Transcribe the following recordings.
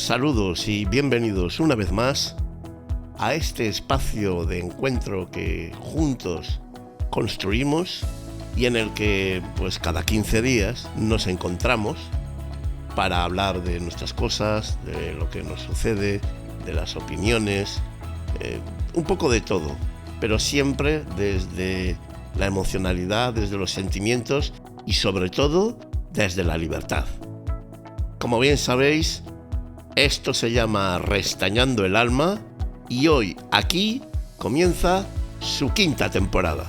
Saludos y bienvenidos una vez más a este espacio de encuentro que juntos construimos y en el que pues cada 15 días nos encontramos para hablar de nuestras cosas, de lo que nos sucede, de las opiniones, un poco de todo, pero siempre desde la emocionalidad, desde los sentimientos y sobre todo desde la libertad. Como bien sabéis, esto se llama Restañando el Alma y hoy aquí comienza su quinta temporada.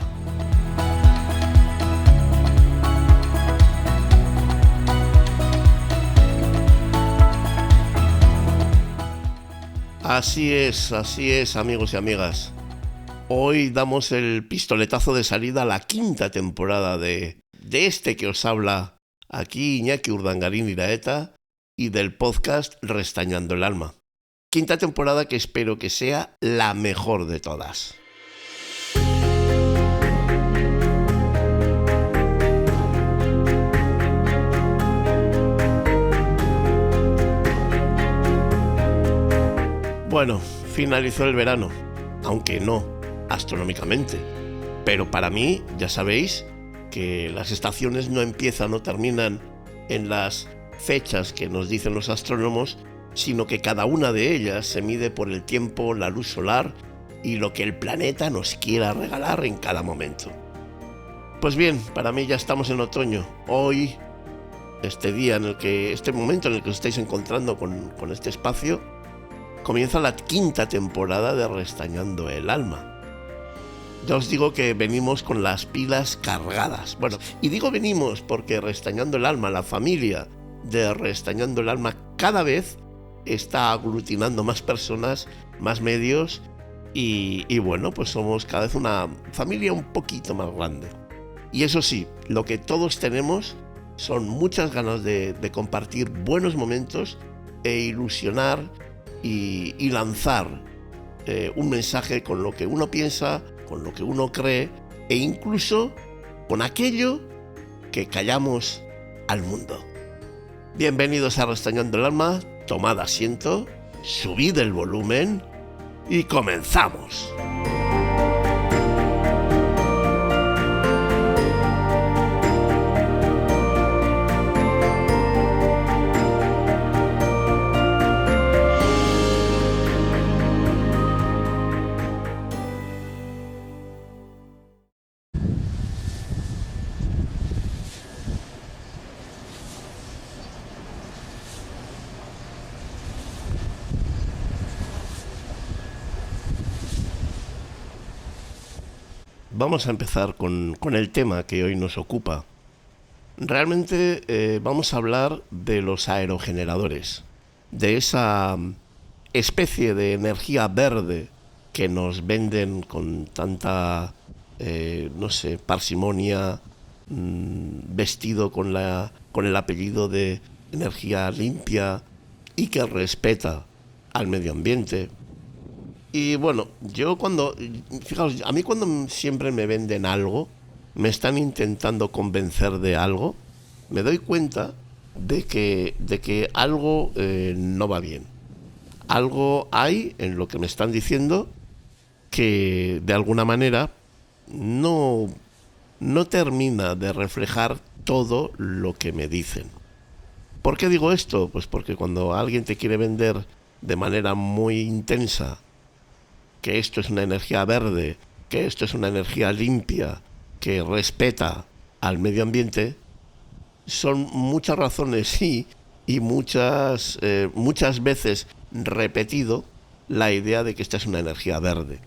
Así es, amigos y amigas. Hoy damos el pistoletazo de salida a la quinta temporada de este que os habla aquí Iñaki Urdangarín Iraeta y del podcast Restañando el Alma. Quinta temporada que espero que sea la mejor de todas. Bueno, finalizó el verano, aunque no astronómicamente. Pero para mí, ya sabéis, que las estaciones no empiezan o terminan en las fechas que nos dicen los astrónomos, sino que cada una de ellas se mide por el tiempo, la luz solar y lo que el planeta nos quiera regalar en cada momento. Pues bien, para mí ya estamos en otoño. Hoy, este momento en el que os estáis encontrando con este espacio, comienza la quinta temporada de Restañando el Alma. Ya os digo que venimos con las pilas cargadas. Bueno, y digo venimos porque Restañando el Alma, la familia de Restañando el Alma, cada vez está aglutinando más personas, más medios y bueno, pues somos cada vez una familia un poquito más grande. Y eso sí, lo que todos tenemos son muchas ganas de compartir buenos momentos e ilusionar y lanzar un mensaje con lo que uno piensa, con lo que uno cree e incluso con aquello que callamos al mundo. Bienvenidos a Restañando el Alma, tomad asiento, subid el volumen y comenzamos. Vamos a empezar con el tema que hoy nos ocupa. Realmente vamos a hablar de los aerogeneradores, de esa especie de energía verde que nos venden con tanta, parsimonia, vestido con el apellido de energía limpia y que respeta al medio ambiente. Y bueno, fijaos, a mí cuando siempre me venden algo, me están intentando convencer de algo, me doy cuenta de que algo no va bien. Algo hay en lo que me están diciendo que de alguna manera no termina de reflejar todo lo que me dicen. ¿Por qué digo esto? Pues porque cuando alguien te quiere vender de manera muy intensa que esto es una energía verde, que esto es una energía limpia, que respeta al medio ambiente, son muchas razones y muchas veces repetido la idea de que esta es una energía verde.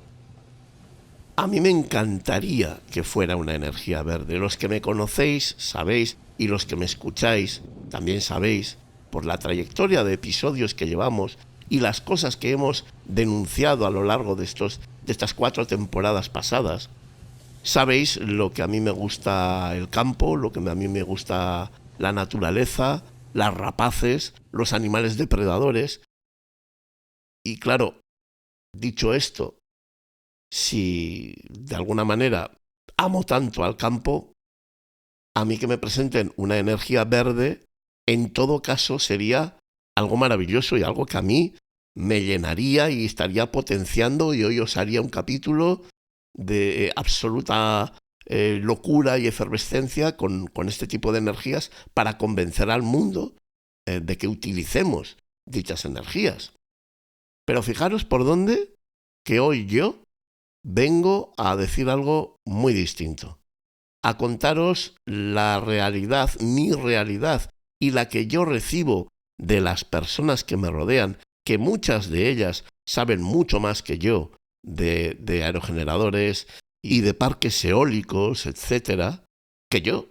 A mí me encantaría que fuera una energía verde. Los que me conocéis sabéis, y los que me escucháis también sabéis, por la trayectoria de episodios que llevamos y las cosas que hemos denunciado a lo largo de estas 4 temporadas pasadas, sabéis lo que a mí me gusta el campo, lo que a mí me gusta la naturaleza, las rapaces, los animales depredadores. Y claro, dicho esto, si de alguna manera amo tanto al campo, a mí que me presenten una energía verde, en todo caso sería algo maravilloso y algo que a mí me llenaría y estaría potenciando, y hoy os haría un capítulo de absoluta locura y efervescencia con este tipo de energías para convencer al mundo de que utilicemos dichas energías. Pero fijaros por dónde que hoy yo vengo a decir algo muy distinto, a contaros la realidad, mi realidad y la que yo recibo de las personas que me rodean, que muchas de ellas saben mucho más que yo de aerogeneradores y de parques eólicos, etcétera, que yo.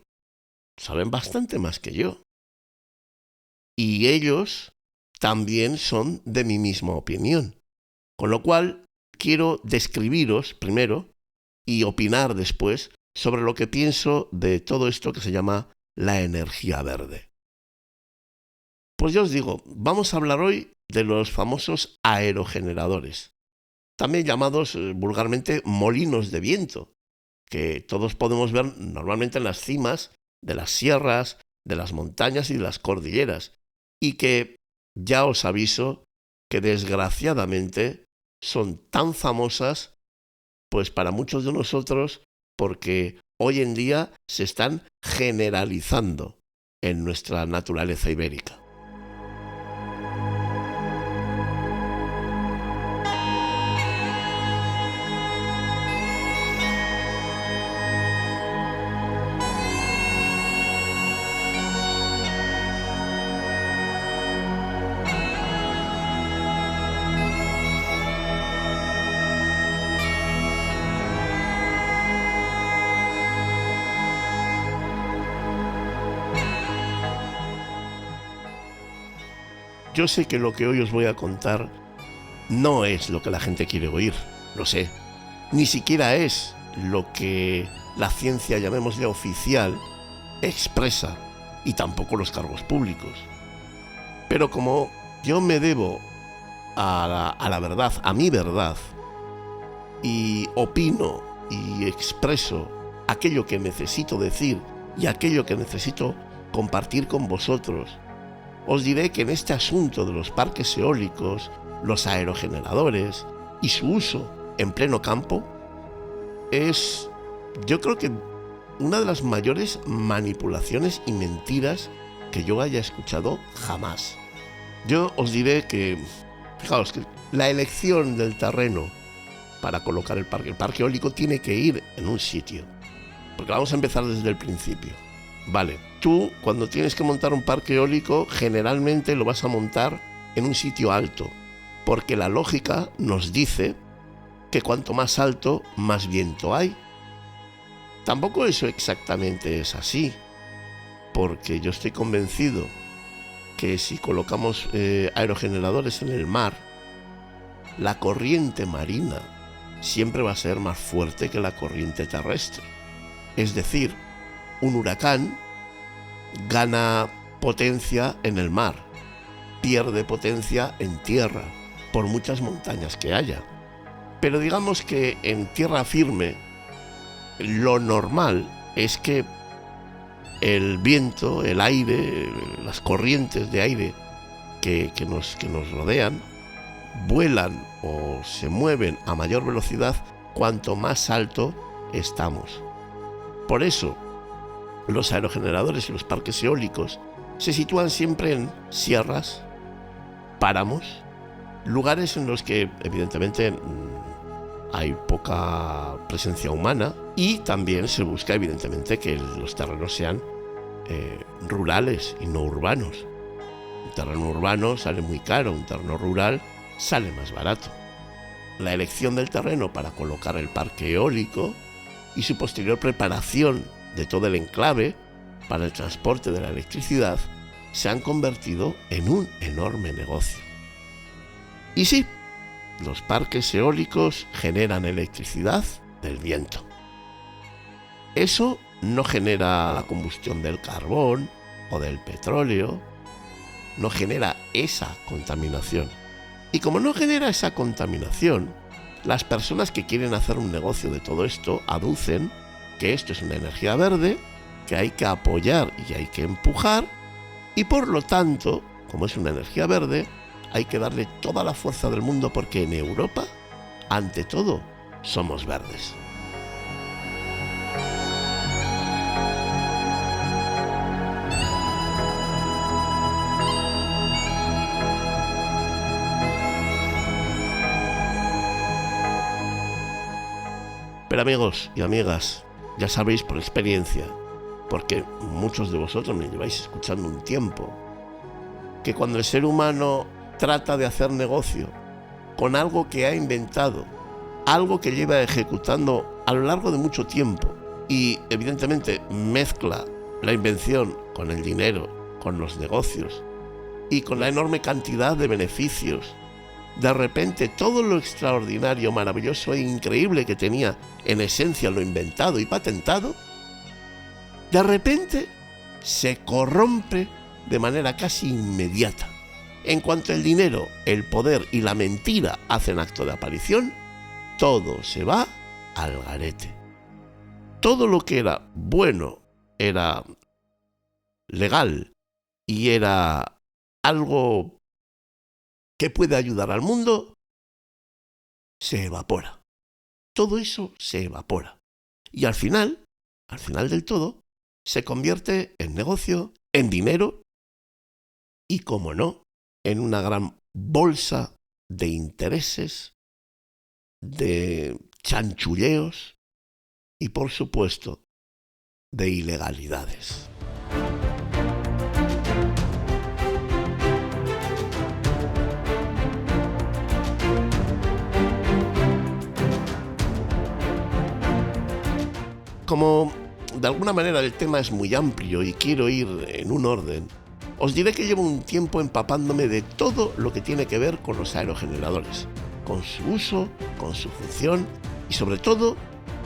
Saben bastante más que yo. Y ellos también son de mi misma opinión. Con lo cual, quiero describiros primero y opinar después sobre lo que pienso de todo esto que se llama la energía verde. Pues ya os digo, vamos a hablar hoy de los famosos aerogeneradores, también llamados vulgarmente molinos de viento, que todos podemos ver normalmente en las cimas de las sierras, de las montañas y de las cordilleras, y que ya os aviso que desgraciadamente son tan famosas, pues para muchos de nosotros, porque hoy en día se están generalizando en nuestra naturaleza ibérica. Yo sé que lo que hoy os voy a contar no es lo que la gente quiere oír, lo sé. Ni siquiera es lo que la ciencia, llamémosle oficial, expresa, y tampoco los cargos públicos. Pero como yo me debo a la verdad, a mi verdad, y opino y expreso aquello que necesito decir y aquello que necesito compartir con vosotros, os diré que en este asunto de los parques eólicos, los aerogeneradores y su uso en pleno campo, es, yo creo que una de las mayores manipulaciones y mentiras que yo haya escuchado jamás. Yo os diré que, fijaos, que la elección del terreno para colocar el parque eólico tiene que ir en un sitio. Porque vamos a empezar desde el principio. Vale, tú cuando tienes que montar un parque eólico generalmente lo vas a montar en un sitio alto, porque la lógica nos dice que cuanto más alto, más viento hay. Tampoco eso exactamente es así, porque yo estoy convencido que si colocamos aerogeneradores en el mar, la corriente marina siempre va a ser más fuerte que la corriente terrestre. Es decir, un huracán gana potencia en el mar, pierde potencia en tierra, por muchas montañas que haya. Pero digamos que en tierra firme, lo normal es que el viento, el aire, las corrientes de aire que nos rodean, vuelan o se mueven a mayor velocidad cuanto más alto estamos. Por eso, los aerogeneradores y los parques eólicos se sitúan siempre en sierras, páramos, lugares en los que evidentemente hay poca presencia humana, y también se busca evidentemente que los terrenos sean rurales y no urbanos. Un terreno urbano sale muy caro, un terreno rural sale más barato. La elección del terreno para colocar el parque eólico y su posterior preparación de todo el enclave para el transporte de la electricidad se han convertido en un enorme negocio. Y sí, los parques eólicos generan electricidad del viento. Eso no genera la combustión del carbón o del petróleo, no genera esa contaminación. Y como no genera esa contaminación, las personas que quieren hacer un negocio de todo esto aducen que esto es una energía verde, que hay que apoyar y hay que empujar, y por lo tanto como es una energía verde, hay que darle toda la fuerza del mundo porque en Europa, ante todo, somos verdes. Pero amigos y amigas, ya sabéis por experiencia, porque muchos de vosotros me lleváis escuchando un tiempo, que cuando el ser humano trata de hacer negocio con algo que ha inventado, algo que lleva ejecutando a lo largo de mucho tiempo y evidentemente mezcla la invención con el dinero, con los negocios y con la enorme cantidad de beneficios, de repente todo lo extraordinario, maravilloso e increíble que tenía en esencia lo inventado y patentado, de repente se corrompe de manera casi inmediata. En cuanto el dinero, el poder y la mentira hacen acto de aparición, todo se va al garete. Todo lo que era bueno, era legal y era algo que puede ayudar al mundo, se evapora. Todo eso se evapora. Y al final del todo, se convierte en negocio, en dinero y, como no, en una gran bolsa de intereses, de chanchulleos y, por supuesto, de ilegalidades. Como de alguna manera el tema es muy amplio y quiero ir en un orden, os diré que llevo un tiempo empapándome de todo lo que tiene que ver con los aerogeneradores, con su uso, con su función y sobre todo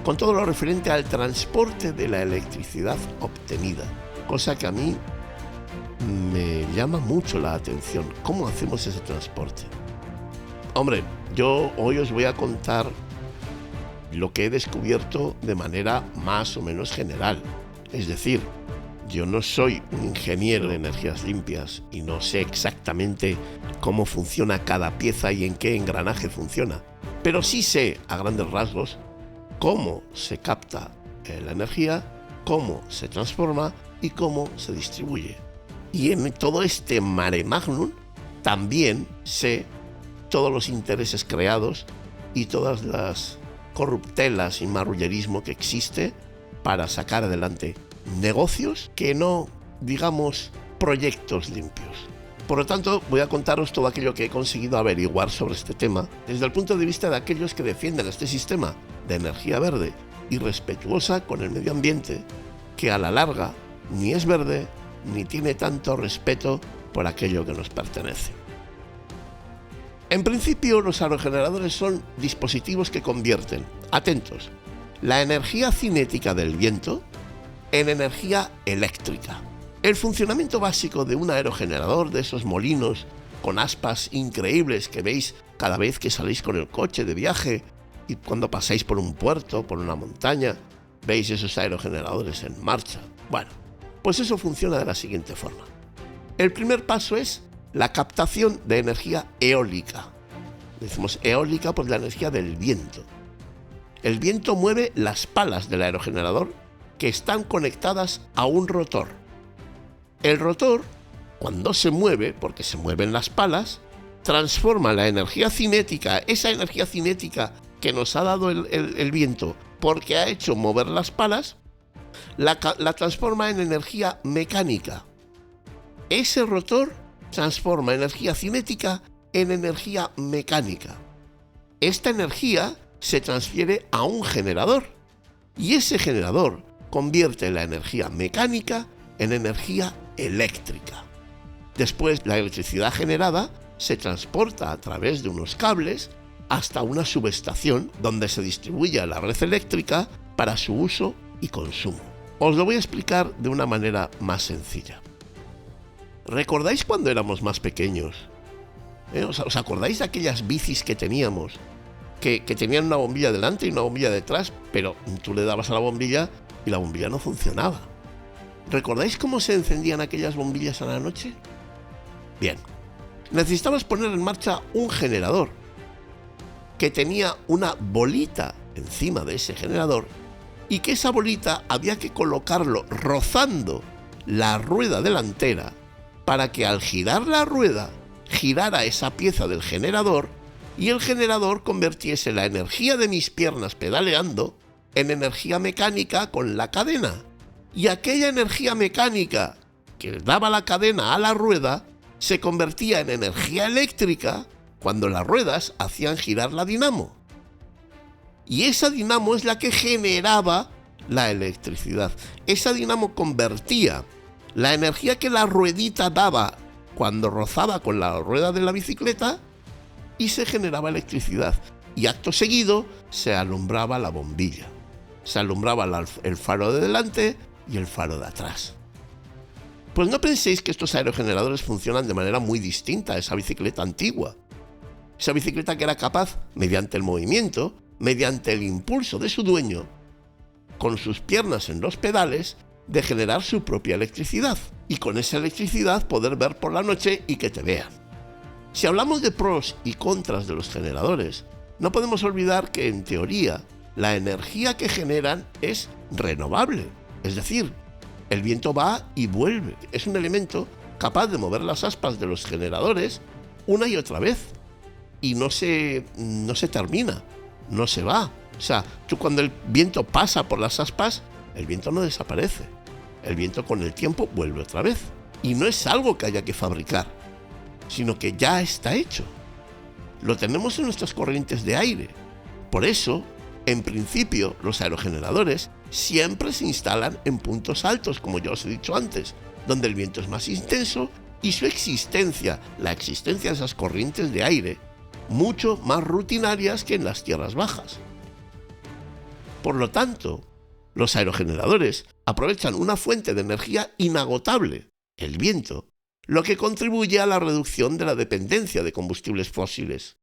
con todo lo referente al transporte de la electricidad obtenida, cosa que a mí me llama mucho la atención. ¿Cómo hacemos ese transporte? Hombre, yo hoy os voy a contar lo que he descubierto de manera más o menos general. Es decir, yo no soy un ingeniero de energías limpias y no sé exactamente cómo funciona cada pieza y en qué engranaje funciona, pero sí sé a grandes rasgos cómo se capta la energía, cómo se transforma y cómo se distribuye. Y en todo este mare magnum también sé todos los intereses creados y todas las corruptelas y marrullerismo que existe para sacar adelante negocios que no, digamos, proyectos limpios. Por lo tanto, voy a contaros todo aquello que he conseguido averiguar sobre este tema desde el punto de vista de aquellos que defienden este sistema de energía verde y respetuosa con el medio ambiente, que a la larga ni es verde ni tiene tanto respeto por aquello que nos pertenece. En principio, los aerogeneradores son dispositivos que convierten, atentos, la energía cinética del viento en energía eléctrica. El funcionamiento básico de un aerogenerador, de esos molinos con aspas increíbles que veis cada vez que salís con el coche de viaje y cuando pasáis por un puerto, por una montaña, veis esos aerogeneradores en marcha. Bueno, pues eso funciona de la siguiente forma. El primer paso es la captación de energía eólica. Decimos eólica por la energía del viento. El viento mueve las palas del aerogenerador que están conectadas a un rotor. El rotor, cuando se mueve, porque se mueven las palas, transforma la energía cinética, esa energía cinética que nos ha dado el viento porque ha hecho mover las palas, la transforma en energía mecánica. Ese rotor transforma energía cinética en energía mecánica. Esta energía se transfiere a un generador y ese generador convierte la energía mecánica en energía eléctrica. Después, la electricidad generada se transporta a través de unos cables hasta una subestación donde se distribuye a la red eléctrica para su uso y consumo. Os lo voy a explicar de una manera más sencilla. ¿Recordáis cuando éramos más pequeños? ¿Os acordáis de aquellas bicis que teníamos? Que tenían una bombilla delante y una bombilla detrás, pero tú le dabas a la bombilla y la bombilla no funcionaba. ¿Recordáis cómo se encendían aquellas bombillas a la noche? Bien, necesitamos poner en marcha un generador que tenía una bolita encima de ese generador y que esa bolita había que colocarlo rozando la rueda delantera para que al girar la rueda girara esa pieza del generador y el generador convirtiese la energía de mis piernas pedaleando en energía mecánica con la cadena. Y aquella energía mecánica que daba la cadena a la rueda se convertía en energía eléctrica cuando las ruedas hacían girar la dinamo. Y esa dinamo es la que generaba la electricidad. Esa dinamo convertía la energía que la ruedita daba cuando rozaba con la rueda de la bicicleta y se generaba electricidad. Y acto seguido se alumbraba la bombilla. Se alumbraba el faro de delante y el faro de atrás. Pues no penséis que estos aerogeneradores funcionan de manera muy distinta a esa bicicleta antigua. Esa bicicleta que era capaz, mediante el movimiento, mediante el impulso de su dueño, con sus piernas en los pedales, de generar su propia electricidad y con esa electricidad poder ver por la noche y que te vean. Si hablamos de pros y contras de los generadores, no podemos olvidar que en teoría la energía que generan es renovable, es decir, el viento va y vuelve, es un elemento capaz de mover las aspas de los generadores una y otra vez y no se termina, no se va. O sea, tú cuando el viento pasa por las aspas, el viento no desaparece. El viento con el tiempo vuelve otra vez. Y no es algo que haya que fabricar, sino que ya está hecho. Lo tenemos en nuestras corrientes de aire. Por eso, en principio, los aerogeneradores siempre se instalan en puntos altos, como ya os he dicho antes, donde el viento es más intenso y su existencia, la existencia de esas corrientes de aire, mucho más rutinarias que en las tierras bajas. Por lo tanto, los aerogeneradores aprovechan una fuente de energía inagotable, el viento, lo que contribuye a la reducción de la dependencia de combustibles fósiles.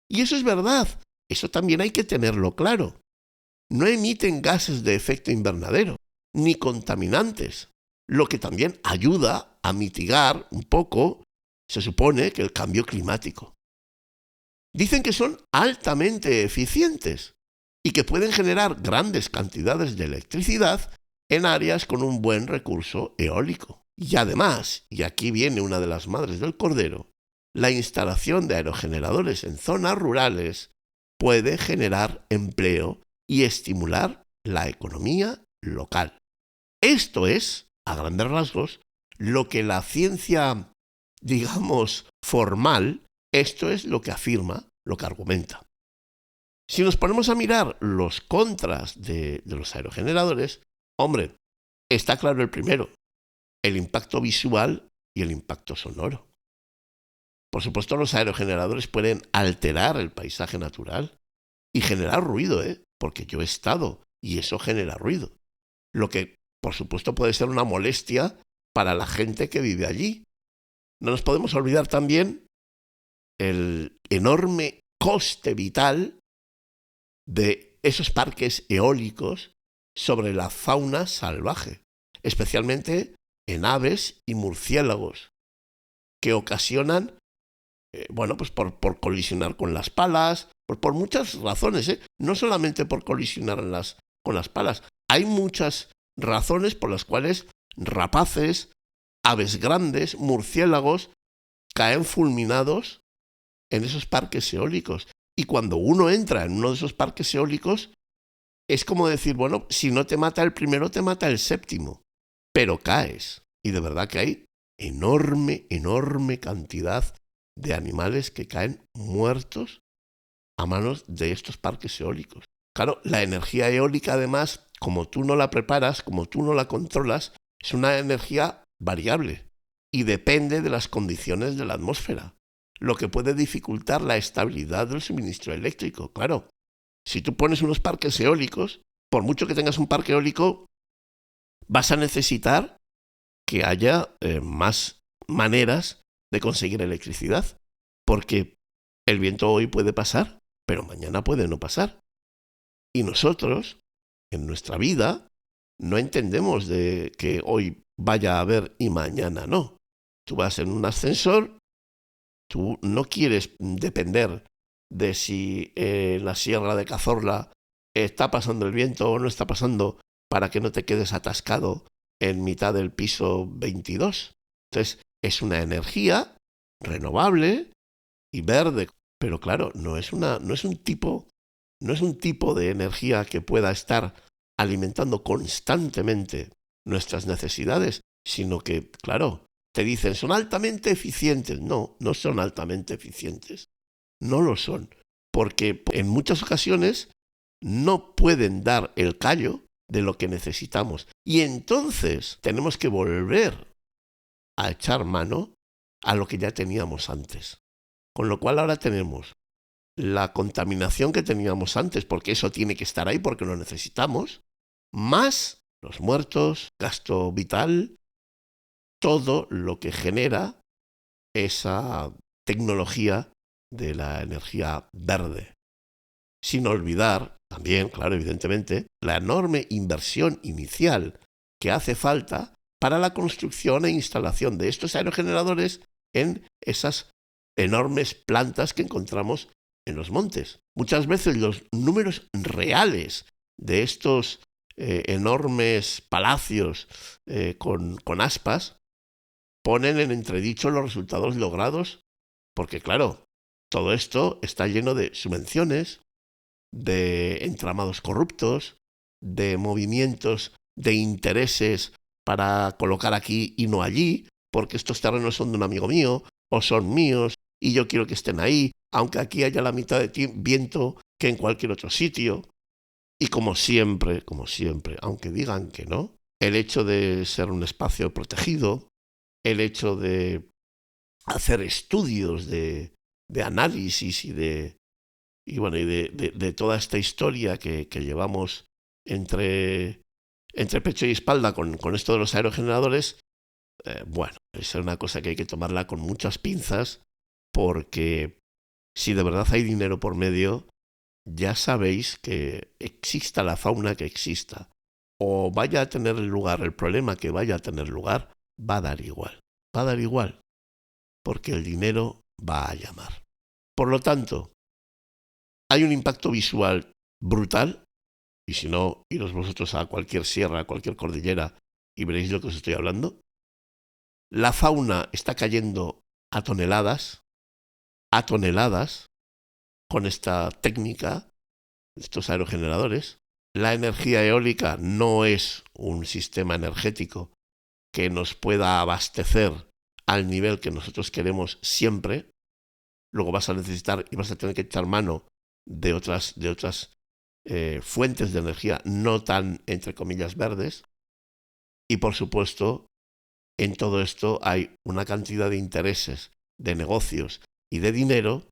Y eso es verdad, eso también hay que tenerlo claro. No emiten gases de efecto invernadero, ni contaminantes, lo que también ayuda a mitigar un poco, se supone, que el cambio climático. Dicen que son altamente eficientes y que pueden generar grandes cantidades de electricidad en áreas con un buen recurso eólico. Y además, y aquí viene una de las madres del cordero, la instalación de aerogeneradores en zonas rurales puede generar empleo y estimular la economía local. Esto es, a grandes rasgos, lo que la ciencia, digamos, formal, esto es lo que afirma, lo que argumenta. Si nos ponemos a mirar los contras de los aerogeneradores, hombre, está claro el primero, el impacto visual y el impacto sonoro. Por supuesto, los aerogeneradores pueden alterar el paisaje natural y generar ruido, porque yo he estado y eso genera ruido. Lo que, por supuesto, puede ser una molestia para la gente que vive allí. No nos podemos olvidar también el enorme coste vital de esos parques eólicos sobre la fauna salvaje, especialmente en aves y murciélagos, que ocasionan, pues por colisionar con las palas, por muchas razones, no solamente por colisionar con las palas. Hay muchas razones por las cuales rapaces, aves grandes, murciélagos, caen fulminados en esos parques eólicos. Y cuando uno entra en uno de esos parques eólicos, es como decir, bueno, si no te mata el primero, te mata el séptimo. Pero caes. Y de verdad que hay enorme cantidad de animales que caen muertos a manos de estos parques eólicos. Claro, la energía eólica, además, como tú no la preparas, como tú no la controlas, es una energía variable y depende de las condiciones de la atmósfera, lo que puede dificultar la estabilidad del suministro eléctrico. Claro, si tú pones unos parques eólicos, por mucho que tengas un parque eólico, vas a necesitar que haya más maneras de conseguir electricidad, porque el viento hoy puede pasar, pero mañana puede no pasar. Y nosotros, en nuestra vida, no entendemos de que hoy vaya a haber y mañana no. Tú vas en un ascensor Tú no quieres depender de si la Sierra de Cazorla está pasando el viento o no está pasando para que no te quedes atascado en mitad del piso 22. Entonces, es una energía renovable y verde, pero claro, no es un tipo de energía que pueda estar alimentando constantemente nuestras necesidades, sino que, claro, te dicen, son altamente eficientes. No, no son altamente eficientes. No lo son, porque en muchas ocasiones no pueden dar el callo de lo que necesitamos. Y entonces tenemos que volver a echar mano a lo que ya teníamos antes. Con lo cual ahora tenemos la contaminación que teníamos antes, porque eso tiene que estar ahí porque lo necesitamos, más los muertos, gasto vital, todo lo que genera esa tecnología de la energía verde. Sin olvidar también, claro, evidentemente, la enorme inversión inicial que hace falta para la construcción e instalación de estos aerogeneradores en esas enormes plantas que encontramos en los montes. Muchas veces los números reales de estos enormes palacios con aspas ponen en entredicho los resultados logrados, porque claro, todo esto está lleno de subvenciones, de entramados corruptos, de movimientos de intereses para colocar aquí y no allí, porque estos terrenos son de un amigo mío o son míos y yo quiero que estén ahí, aunque aquí haya la mitad de viento que en cualquier otro sitio. Y como siempre, aunque digan que no, el hecho de ser un espacio protegido, el hecho de hacer estudios de análisis y de toda esta historia que llevamos entre pecho y espalda con esto de los aerogeneradores, es una cosa que hay que tomarla con muchas pinzas, porque si de verdad hay dinero por medio, ya sabéis que exista la fauna que exista, o vaya a tener lugar el problema que vaya a tener lugar, va a dar igual, porque el dinero va a llamar. Por lo tanto, hay un impacto visual brutal, y si no, iros vosotros a cualquier sierra, a cualquier cordillera, y veréis lo que os estoy hablando. La fauna está cayendo a toneladas, con esta técnica, estos aerogeneradores. La energía eólica no es un sistema energético que nos pueda abastecer al nivel que nosotros queremos siempre. Luego vas a necesitar y vas a tener que echar mano de otras fuentes de energía no tan, entre comillas, verdes. Y por supuesto, en todo esto hay una cantidad de intereses, de negocios y de dinero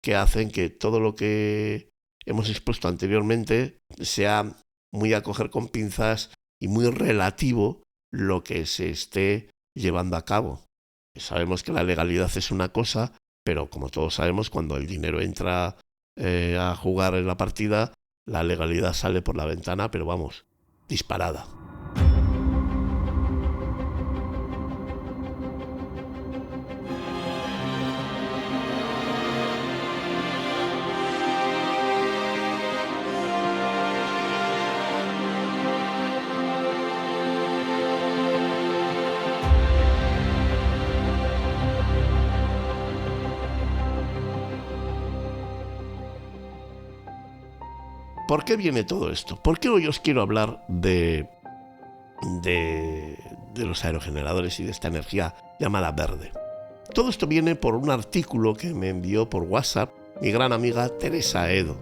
que hacen que todo lo que hemos expuesto anteriormente sea muy a coger con pinzas y muy relativo lo que se esté llevando a cabo. Sabemos que la legalidad es una cosa, pero como todos sabemos, cuando el dinero entra a jugar en la partida, la legalidad sale por la ventana, pero vamos, disparada. ¿Por qué viene todo esto? ¿Por qué hoy os quiero hablar de los aerogeneradores y de esta energía llamada verde? Todo esto viene por un artículo que me envió por WhatsApp mi gran amiga Teresa Edo,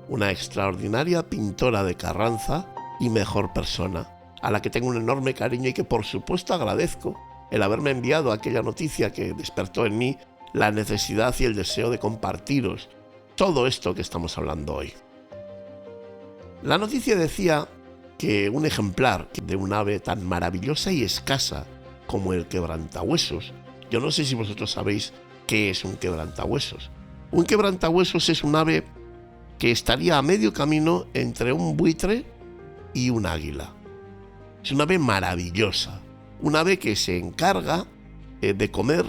una extraordinaria pintora de Carranza y mejor persona, a la que tengo un enorme cariño y que por supuesto agradezco el haberme enviado aquella noticia que despertó en mí la necesidad y el deseo de compartiros todo esto que estamos hablando hoy. La noticia decía que un ejemplar de un ave tan maravillosa y escasa como el quebrantahuesos, yo no sé si vosotros sabéis qué es un quebrantahuesos. Un quebrantahuesos es un ave que estaría a medio camino entre un buitre y un águila. Es un ave maravillosa, un ave que se encarga de comer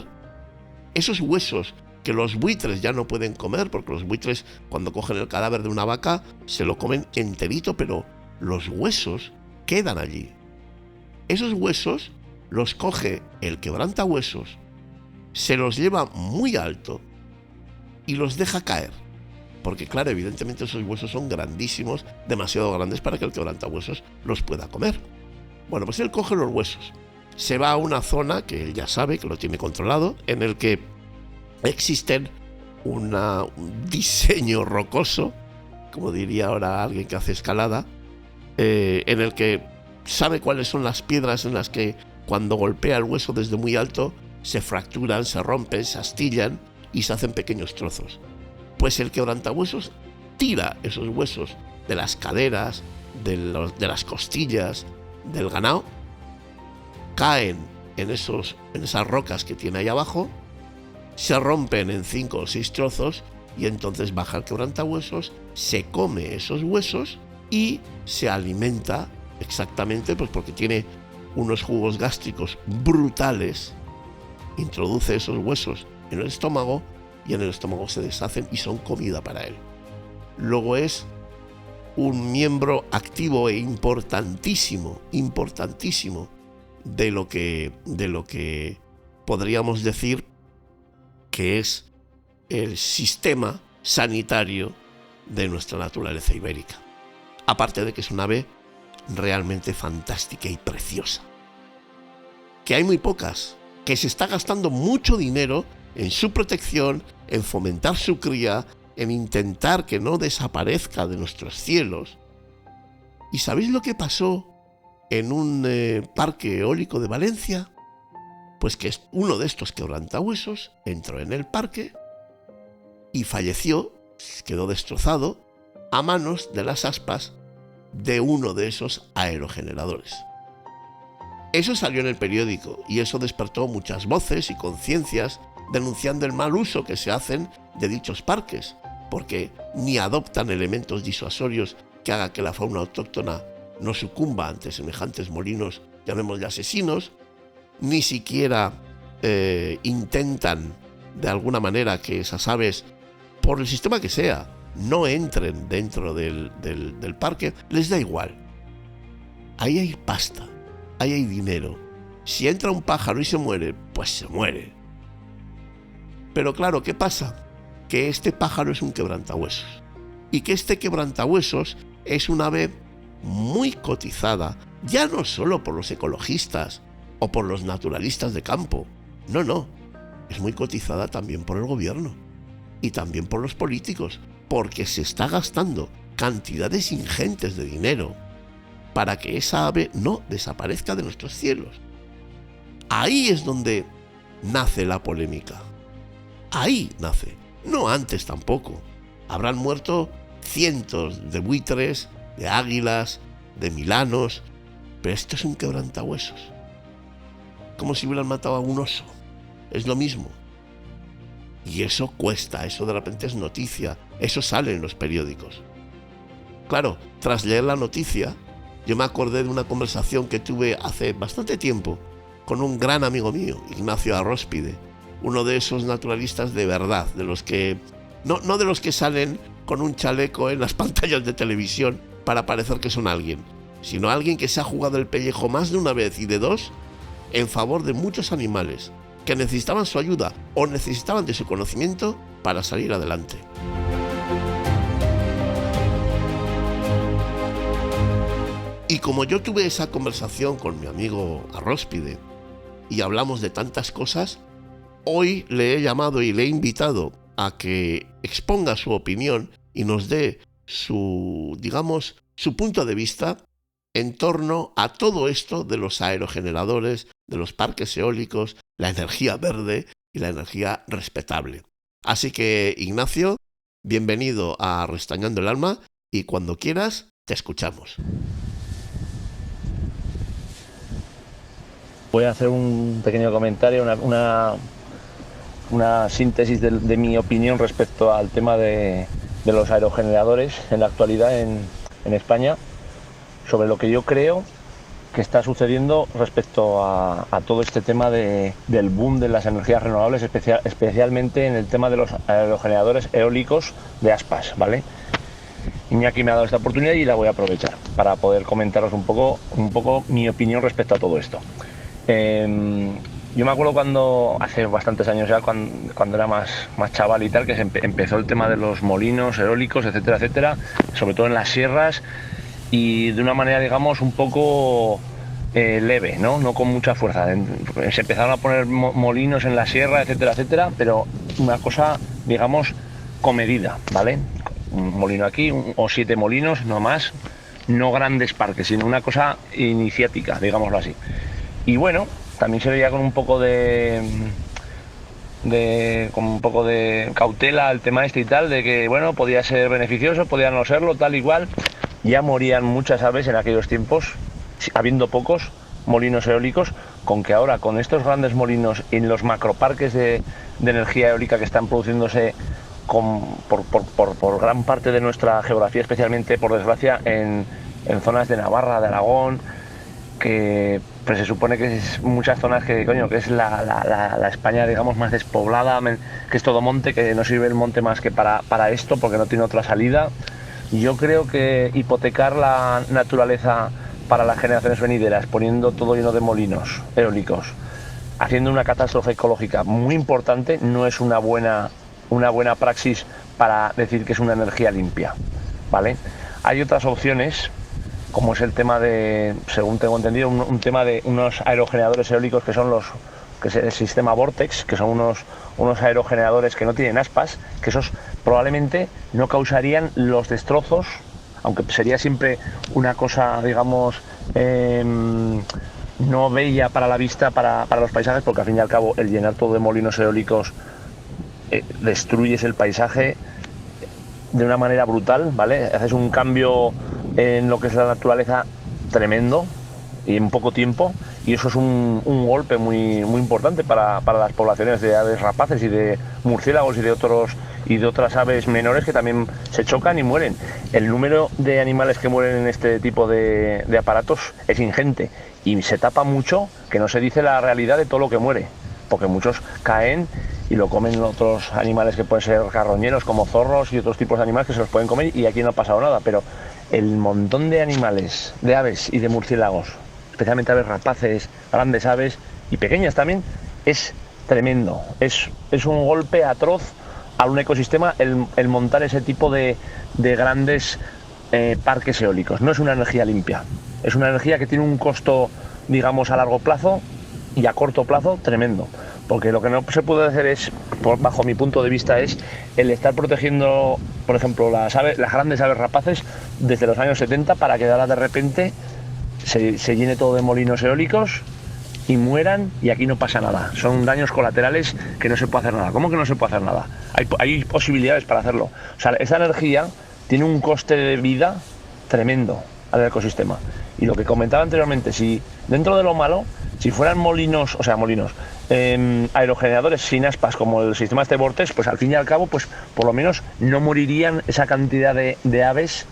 esos huesos que los buitres ya no pueden comer, porque los buitres cuando cogen el cadáver de una vaca se lo comen enterito, pero los huesos quedan allí. Esos huesos los coge el quebrantahuesos, se los lleva muy alto y los deja caer. Porque claro, evidentemente esos huesos son grandísimos, demasiado grandes para que el quebrantahuesos los pueda comer. Bueno, pues él coge los huesos, se va a una zona que él ya sabe, que lo tiene controlado, en el que existen un diseño rocoso, como diría ahora alguien que hace escalada, en el que sabe cuáles son las piedras en las que cuando golpea el hueso desde muy alto se fracturan, se rompen, se astillan y se hacen pequeños trozos. Pues el quebrantahuesos tira esos huesos de las caderas, de las costillas del ganado, caen en esas rocas que tiene ahí abajo, se rompen en 5 o 6 trozos y entonces baja el quebrantahuesos, se come esos huesos y se alimenta exactamente, pues porque tiene unos jugos gástricos brutales, introduce esos huesos en el estómago y en el estómago se deshacen y son comida para él. Luego es un miembro activo e importantísimo de lo que podríamos decir que es el sistema sanitario de nuestra naturaleza ibérica. Aparte de que es un ave realmente fantástica y preciosa. Que hay muy pocas, que se está gastando mucho dinero en su protección, en fomentar su cría, en intentar que no desaparezca de nuestros cielos. ¿Y sabéis lo que pasó en un parque eólico de Valencia? Pues que uno de estos quebrantahuesos entró en el parque y falleció, quedó destrozado, a manos de las aspas de uno de esos aerogeneradores. Eso salió en el periódico y eso despertó muchas voces y conciencias denunciando el mal uso que se hacen de dichos parques, porque ni adoptan elementos disuasorios que hagan que la fauna autóctona no sucumba ante semejantes molinos, llamémosle asesinos, ni siquiera intentan de alguna manera que esas aves, por el sistema que sea, no entren dentro del parque. Les da igual. Ahí hay pasta, ahí hay dinero. Si entra un pájaro y se muere, pues se muere. Pero claro, ¿qué pasa? Que este pájaro es un quebrantahuesos y que este quebrantahuesos es un ave muy cotizada, ya no solo por los ecologistas o por los naturalistas de campo, no, es muy cotizada también por el gobierno y también por los políticos, porque se está gastando cantidades ingentes de dinero para que esa ave no desaparezca de nuestros cielos. Ahí es donde nace la polémica. Ahí nace, no antes tampoco. Habrán muerto cientos de buitres, de águilas, de milanos, pero esto es un quebrantahuesos. Como si hubieran matado a un oso. Es lo mismo. Y eso cuesta, eso de repente es noticia, eso sale en los periódicos. Claro, tras leer la noticia, yo me acordé de una conversación que tuve hace bastante tiempo con un gran amigo mío, Ignacio Arróspide, uno de esos naturalistas de verdad, de los que no de los que salen con un chaleco en las pantallas de televisión para parecer que son alguien, sino alguien que se ha jugado el pellejo más de una vez y de dos en favor de muchos animales que necesitaban su ayuda o necesitaban de su conocimiento para salir adelante. Y como yo tuve esa conversación con mi amigo Arróspide y hablamos de tantas cosas, hoy le he llamado y le he invitado a que exponga su opinión y nos dé su punto de vista en torno a todo esto de los aerogeneradores, de los parques eólicos, la energía verde y la energía respetable. Así que, Ignacio, bienvenido a Restañando el Alma y cuando quieras, te escuchamos. Voy a hacer un pequeño comentario, una síntesis de mi opinión respecto al tema de los aerogeneradores en la actualidad en España, sobre lo que yo creo que está sucediendo respecto a todo este tema del boom de las energías renovables, especialmente en el tema de los aerogeneradores eólicos de aspas, ¿vale? Iñaki me ha dado esta oportunidad y la voy a aprovechar para poder comentaros un poco mi opinión respecto a todo esto. Yo me acuerdo cuando, hace bastantes años ya, cuando era más chaval y tal, que empezó el tema de los molinos eólicos, etcétera, etcétera, sobre todo en las sierras, y de una manera, digamos, un poco leve, ¿no? No con mucha fuerza. Se empezaron a poner molinos en la sierra, etcétera, etcétera, pero una cosa, digamos, comedida, ¿vale? Un molino aquí, o 7 molinos, no más, no grandes parques, sino una cosa iniciática, digámoslo así. Y bueno, también se veía con un poco de cautela el tema este y tal, de que bueno, podía ser beneficioso, podía no serlo, tal y cual. Ya morían muchas aves en aquellos tiempos, habiendo pocos molinos eólicos, con que ahora con estos grandes molinos en los macroparques de energía eólica que están produciéndose por gran parte de nuestra geografía, especialmente por desgracia en zonas de Navarra, de Aragón, que pues se supone que es muchas zonas que es la España, digamos, más despoblada, que es todo monte, que no sirve el monte más que para esto, porque no tiene otra salida. Yo creo que hipotecar la naturaleza para las generaciones venideras, poniendo todo lleno de molinos eólicos, haciendo una catástrofe ecológica muy importante, no es una buena praxis para decir que es una energía limpia, ¿vale? Hay otras opciones, como es el tema de, según tengo entendido, un tema de unos aerogeneradores eólicos que son que es el sistema Vortex, que son unos aerogeneradores que no tienen aspas, que esos probablemente no causarían los destrozos, aunque sería siempre una cosa, digamos, no bella para la vista, para los paisajes, porque al fin y al cabo el llenar todo de molinos eólicos destruyes el paisaje de una manera brutal, ¿vale? Haces un cambio en lo que es la naturaleza tremendo y en poco tiempo, y eso es un golpe muy importante para las poblaciones de aves rapaces y de murciélagos y de otras aves menores que también se chocan y mueren. El número de animales que mueren en este tipo de aparatos es ingente, y se tapa mucho, que no se dice la realidad de todo lo que muere, porque muchos caen y lo comen otros animales que pueden ser carroñeros, como zorros y otros tipos de animales que se los pueden comer, y aquí no ha pasado nada. Pero el montón de animales, de aves y de murciélagos, especialmente aves rapaces, grandes aves y pequeñas también, es tremendo. Es un golpe atroz a un ecosistema el montar ese tipo de grandes parques eólicos. No es una energía limpia, es una energía que tiene un costo, digamos, a largo plazo y a corto plazo tremendo, porque lo que no se puede hacer es, bajo mi punto de vista, es el estar protegiendo, por ejemplo, las grandes aves rapaces desde los años 70 para que ahora de repente se llene todo de molinos eólicos y mueran, y aquí no pasa nada. Son daños colaterales que no se puede hacer nada. ¿Cómo que no se puede hacer nada? Hay posibilidades para hacerlo. O sea, esa energía tiene un coste de vida tremendo al ecosistema. Y lo que comentaba anteriormente, si dentro de lo malo, si fueran aerogeneradores sin aspas como el sistema este Vortex, pues al fin y al cabo, pues por lo menos no morirían esa cantidad de aves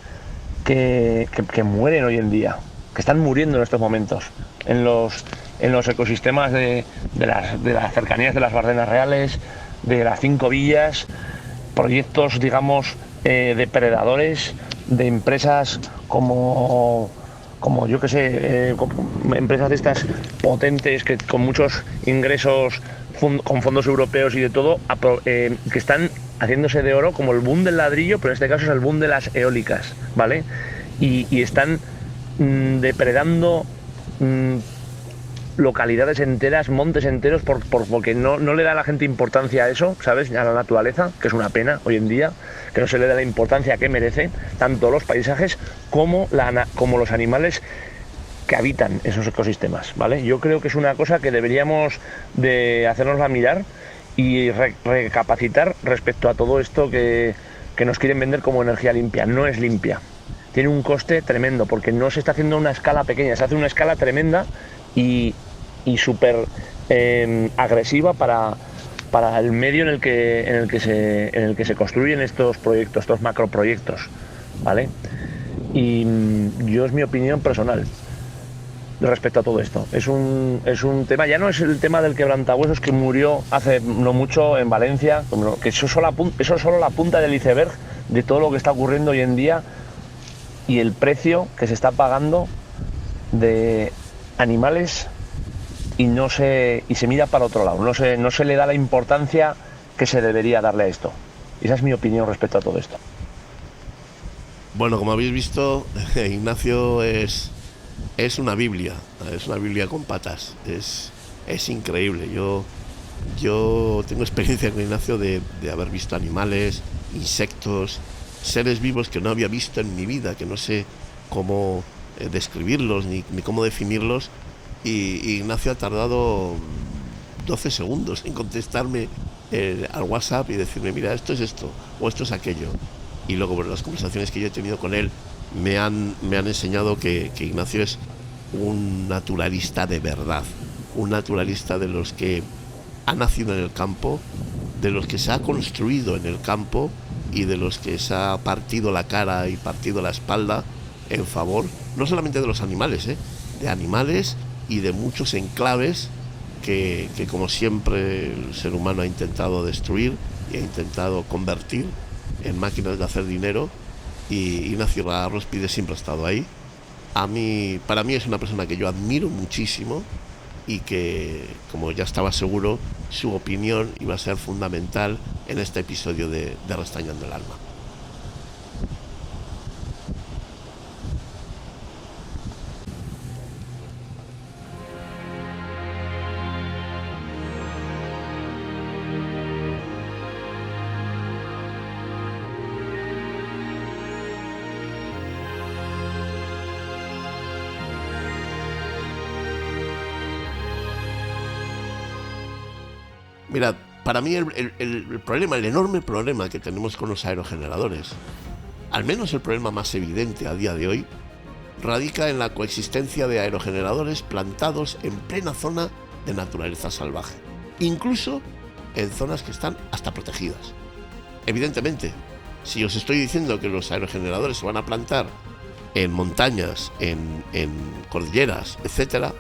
que mueren hoy en día, que están muriendo en estos momentos en los ecosistemas de las cercanías de las Bardenas Reales, de las 5 Villas, proyectos, digamos, depredadores de empresas como yo que sé, empresas de estas potentes que con muchos ingresos con fondos europeos y de todo, que están haciéndose de oro, como el boom del ladrillo, pero en este caso es el boom de las eólicas, ¿vale? Y están depredando localidades enteras, montes enteros, porque no le da a la gente importancia a eso, ¿sabes? A la naturaleza, que es una pena hoy en día, que no se le da la importancia que merece, tanto los paisajes como los animales que habitan esos ecosistemas, ¿vale? Yo creo que es una cosa que deberíamos de hacernosla mirar y recapacitar respecto a todo esto que nos quieren vender como energía limpia. No es limpia. Tiene un coste tremendo, porque no se está haciendo a una escala pequeña, se hace una escala tremenda y súper agresiva para el medio en el que se construyen estos proyectos, estos macroproyectos, ¿vale? Y yo, es mi opinión personal. respecto a todo esto. Es un tema, ya no es el tema del quebrantahuesos que murió hace no mucho en Valencia, que eso es solo la punta del iceberg de todo lo que está ocurriendo hoy en día y el precio que se está pagando de animales y se mira para otro lado. No se le da la importancia que se debería darle a esto. Y esa es mi opinión respecto a todo esto. Bueno, como habéis visto, Ignacio es una Biblia con patas. Es increíble. Yo tengo experiencia con Ignacio de haber visto animales, insectos, seres vivos que no había visto en mi vida, que no sé cómo describirlos ni cómo definirlos. Y Ignacio ha tardado 12 segundos en contestarme al WhatsApp y decirme, mira, esto es esto o esto es aquello. Y luego, bueno, las conversaciones que yo he tenido con él me han enseñado que Ignacio es un naturalista de verdad, un naturalista de los que ha nacido en el campo, de los que se ha construido en el campo y de los que se ha partido la cara y partido la espalda en favor, no solamente de los animales, de animales y de muchos enclaves que como siempre el ser humano ha intentado destruir y ha intentado convertir en máquinas de hacer dinero. Y Ignacio Arrospide siempre ha estado ahí. Para mí es una persona que yo admiro muchísimo y que, como ya estaba seguro, su opinión iba a ser fundamental en este episodio de Restañando el Alma. Mirad, para mí el problema, el enorme problema que tenemos con los aerogeneradores, al menos el problema más evidente a día de hoy, radica en la coexistencia de aerogeneradores plantados en plena zona de naturaleza salvaje, incluso en zonas que están hasta protegidas. Evidentemente, si os estoy diciendo que los aerogeneradores se van a plantar en montañas, en cordilleras, etcétera,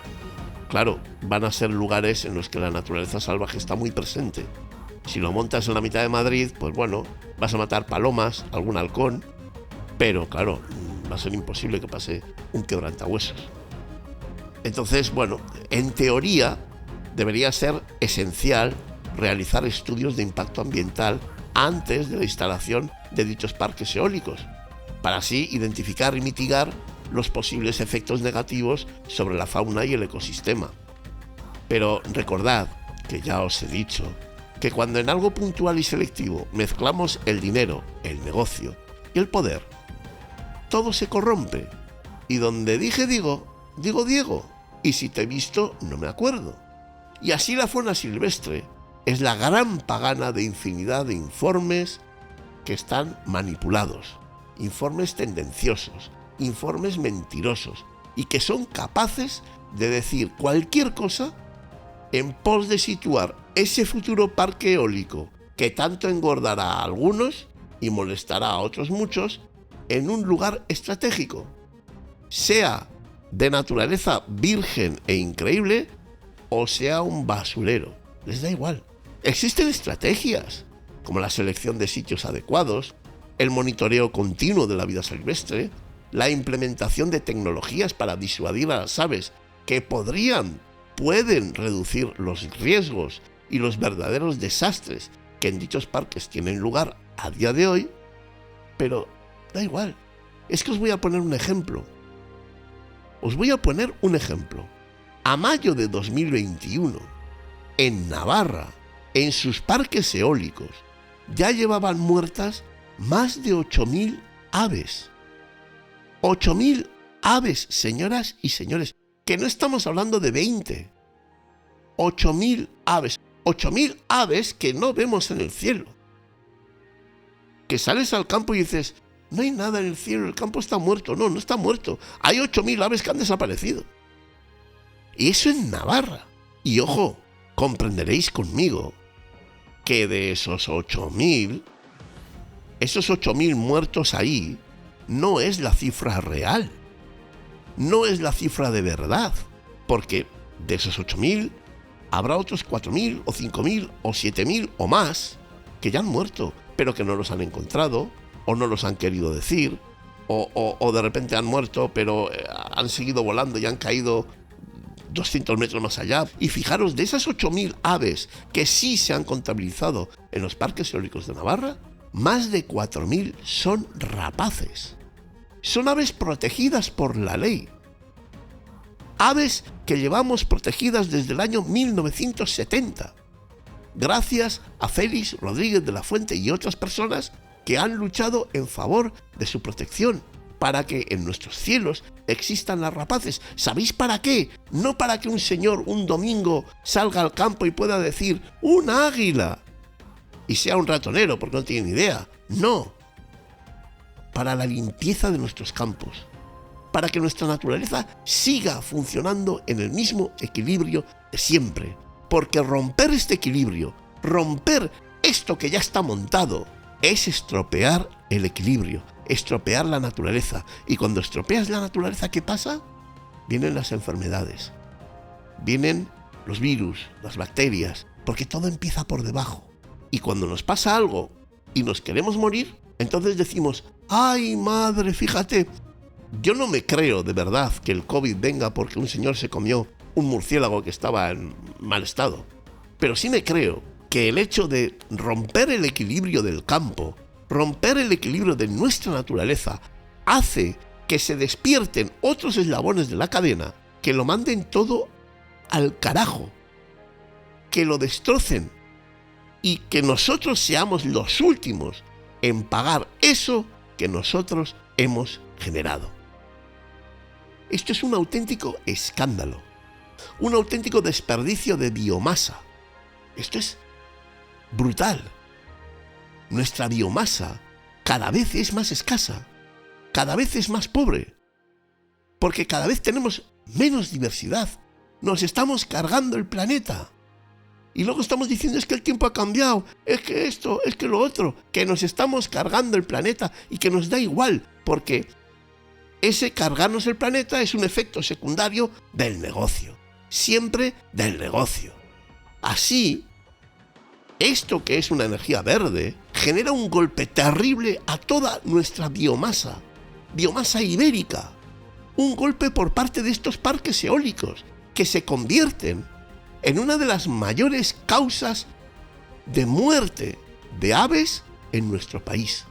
claro, van a ser lugares en los que la naturaleza salvaje está muy presente. Si lo montas en la mitad de Madrid, pues bueno, vas a matar palomas, algún halcón, pero claro, va a ser imposible que pase un quebrantahuesos. Entonces, bueno, en teoría debería ser esencial realizar estudios de impacto ambiental antes de la instalación de dichos parques eólicos, para así identificar y mitigar los posibles efectos negativos sobre la fauna y el ecosistema. Pero recordad, que ya os he dicho, que cuando en algo puntual y selectivo mezclamos el dinero, el negocio y el poder, todo se corrompe. Y donde dije digo, digo Diego. Y si te he visto, no me acuerdo. Y así la fauna silvestre es la gran pagana de infinidad de informes que están manipulados, informes tendenciosos, informes mentirosos y que son capaces de decir cualquier cosa en pos de situar ese futuro parque eólico que tanto engordará a algunos y molestará a otros muchos en un lugar estratégico, sea de naturaleza virgen e increíble o sea un basurero. Les da igual. Existen estrategias como la selección de sitios adecuados, el monitoreo continuo de la vida silvestre, la implementación de tecnologías para disuadir a las aves que pueden reducir los riesgos y los verdaderos desastres que en dichos parques tienen lugar a día de hoy, pero da igual. Es que os voy a poner un ejemplo. A mayo de 2021, en Navarra, en sus parques eólicos, ya llevaban muertas más de 8.000 aves. 8.000 aves, señoras y señores, que no estamos hablando de 20. 8.000 aves. 8.000 aves que no vemos en el cielo. Que sales al campo y dices, no hay nada en el cielo, el campo está muerto. No, no está muerto. Hay 8.000 aves que han desaparecido. Y eso en Navarra. Y ojo, comprenderéis conmigo que de esos 8.000, esos 8.000 muertos ahí, no es la cifra real. no es la cifra de verdad, porque de esos 8.000 habrá otros 4.000 o 5.000 o 7.000 o más que ya han muerto, pero que no los han encontrado o no los han querido decir, o de repente han muerto pero han seguido volando y han caído 200 metros más allá. Y fijaros, de esas 8.000 aves que sí se han contabilizado en los parques eólicos de Navarra, más de 4.000 son rapaces. Son aves protegidas por la ley. Aves que llevamos protegidas desde el año 1970, gracias a Félix Rodríguez de la Fuente y otras personas que han luchado en favor de su protección, para que en nuestros cielos existan las rapaces. ¿Sabéis para qué? No para que un señor un domingo salga al campo y pueda decir ¡un águila! Y sea un ratonero, porque no tiene ni idea. No. Para la limpieza de nuestros campos. Para que nuestra naturaleza siga funcionando en el mismo equilibrio de siempre. Porque romper este equilibrio, romper esto que ya está montado, es estropear el equilibrio, estropear la naturaleza. Y cuando estropeas la naturaleza, ¿qué pasa? Vienen las enfermedades, vienen los virus, las bacterias, porque todo empieza por debajo. Y cuando nos pasa algo y nos queremos morir, entonces decimos, ¡ay, madre, fíjate! Yo no me creo de verdad que el COVID venga porque un señor se comió un murciélago que estaba en mal estado. Pero sí me creo que el hecho de romper el equilibrio del campo, romper el equilibrio de nuestra naturaleza, hace que se despierten otros eslabones de la cadena que lo manden todo al carajo, que lo destrocen y que nosotros seamos los últimos en pagar eso que nosotros hemos generado. Esto es un auténtico escándalo, un auténtico desperdicio de biomasa. Esto es brutal. Nuestra biomasa cada vez es más escasa, cada vez es más pobre, porque cada vez tenemos menos diversidad. Nos estamos cargando el planeta. Y luego estamos diciendo, es que el tiempo ha cambiado, es que esto, es que lo otro, que nos estamos cargando el planeta y que nos da igual, porque ese cargarnos el planeta es un efecto secundario del negocio, siempre del negocio. Así, esto que es una energía verde, genera un golpe terrible a toda nuestra biomasa ibérica. Un golpe por parte de estos parques eólicos, que se convierten en una de las mayores causas de muerte de aves en nuestro país.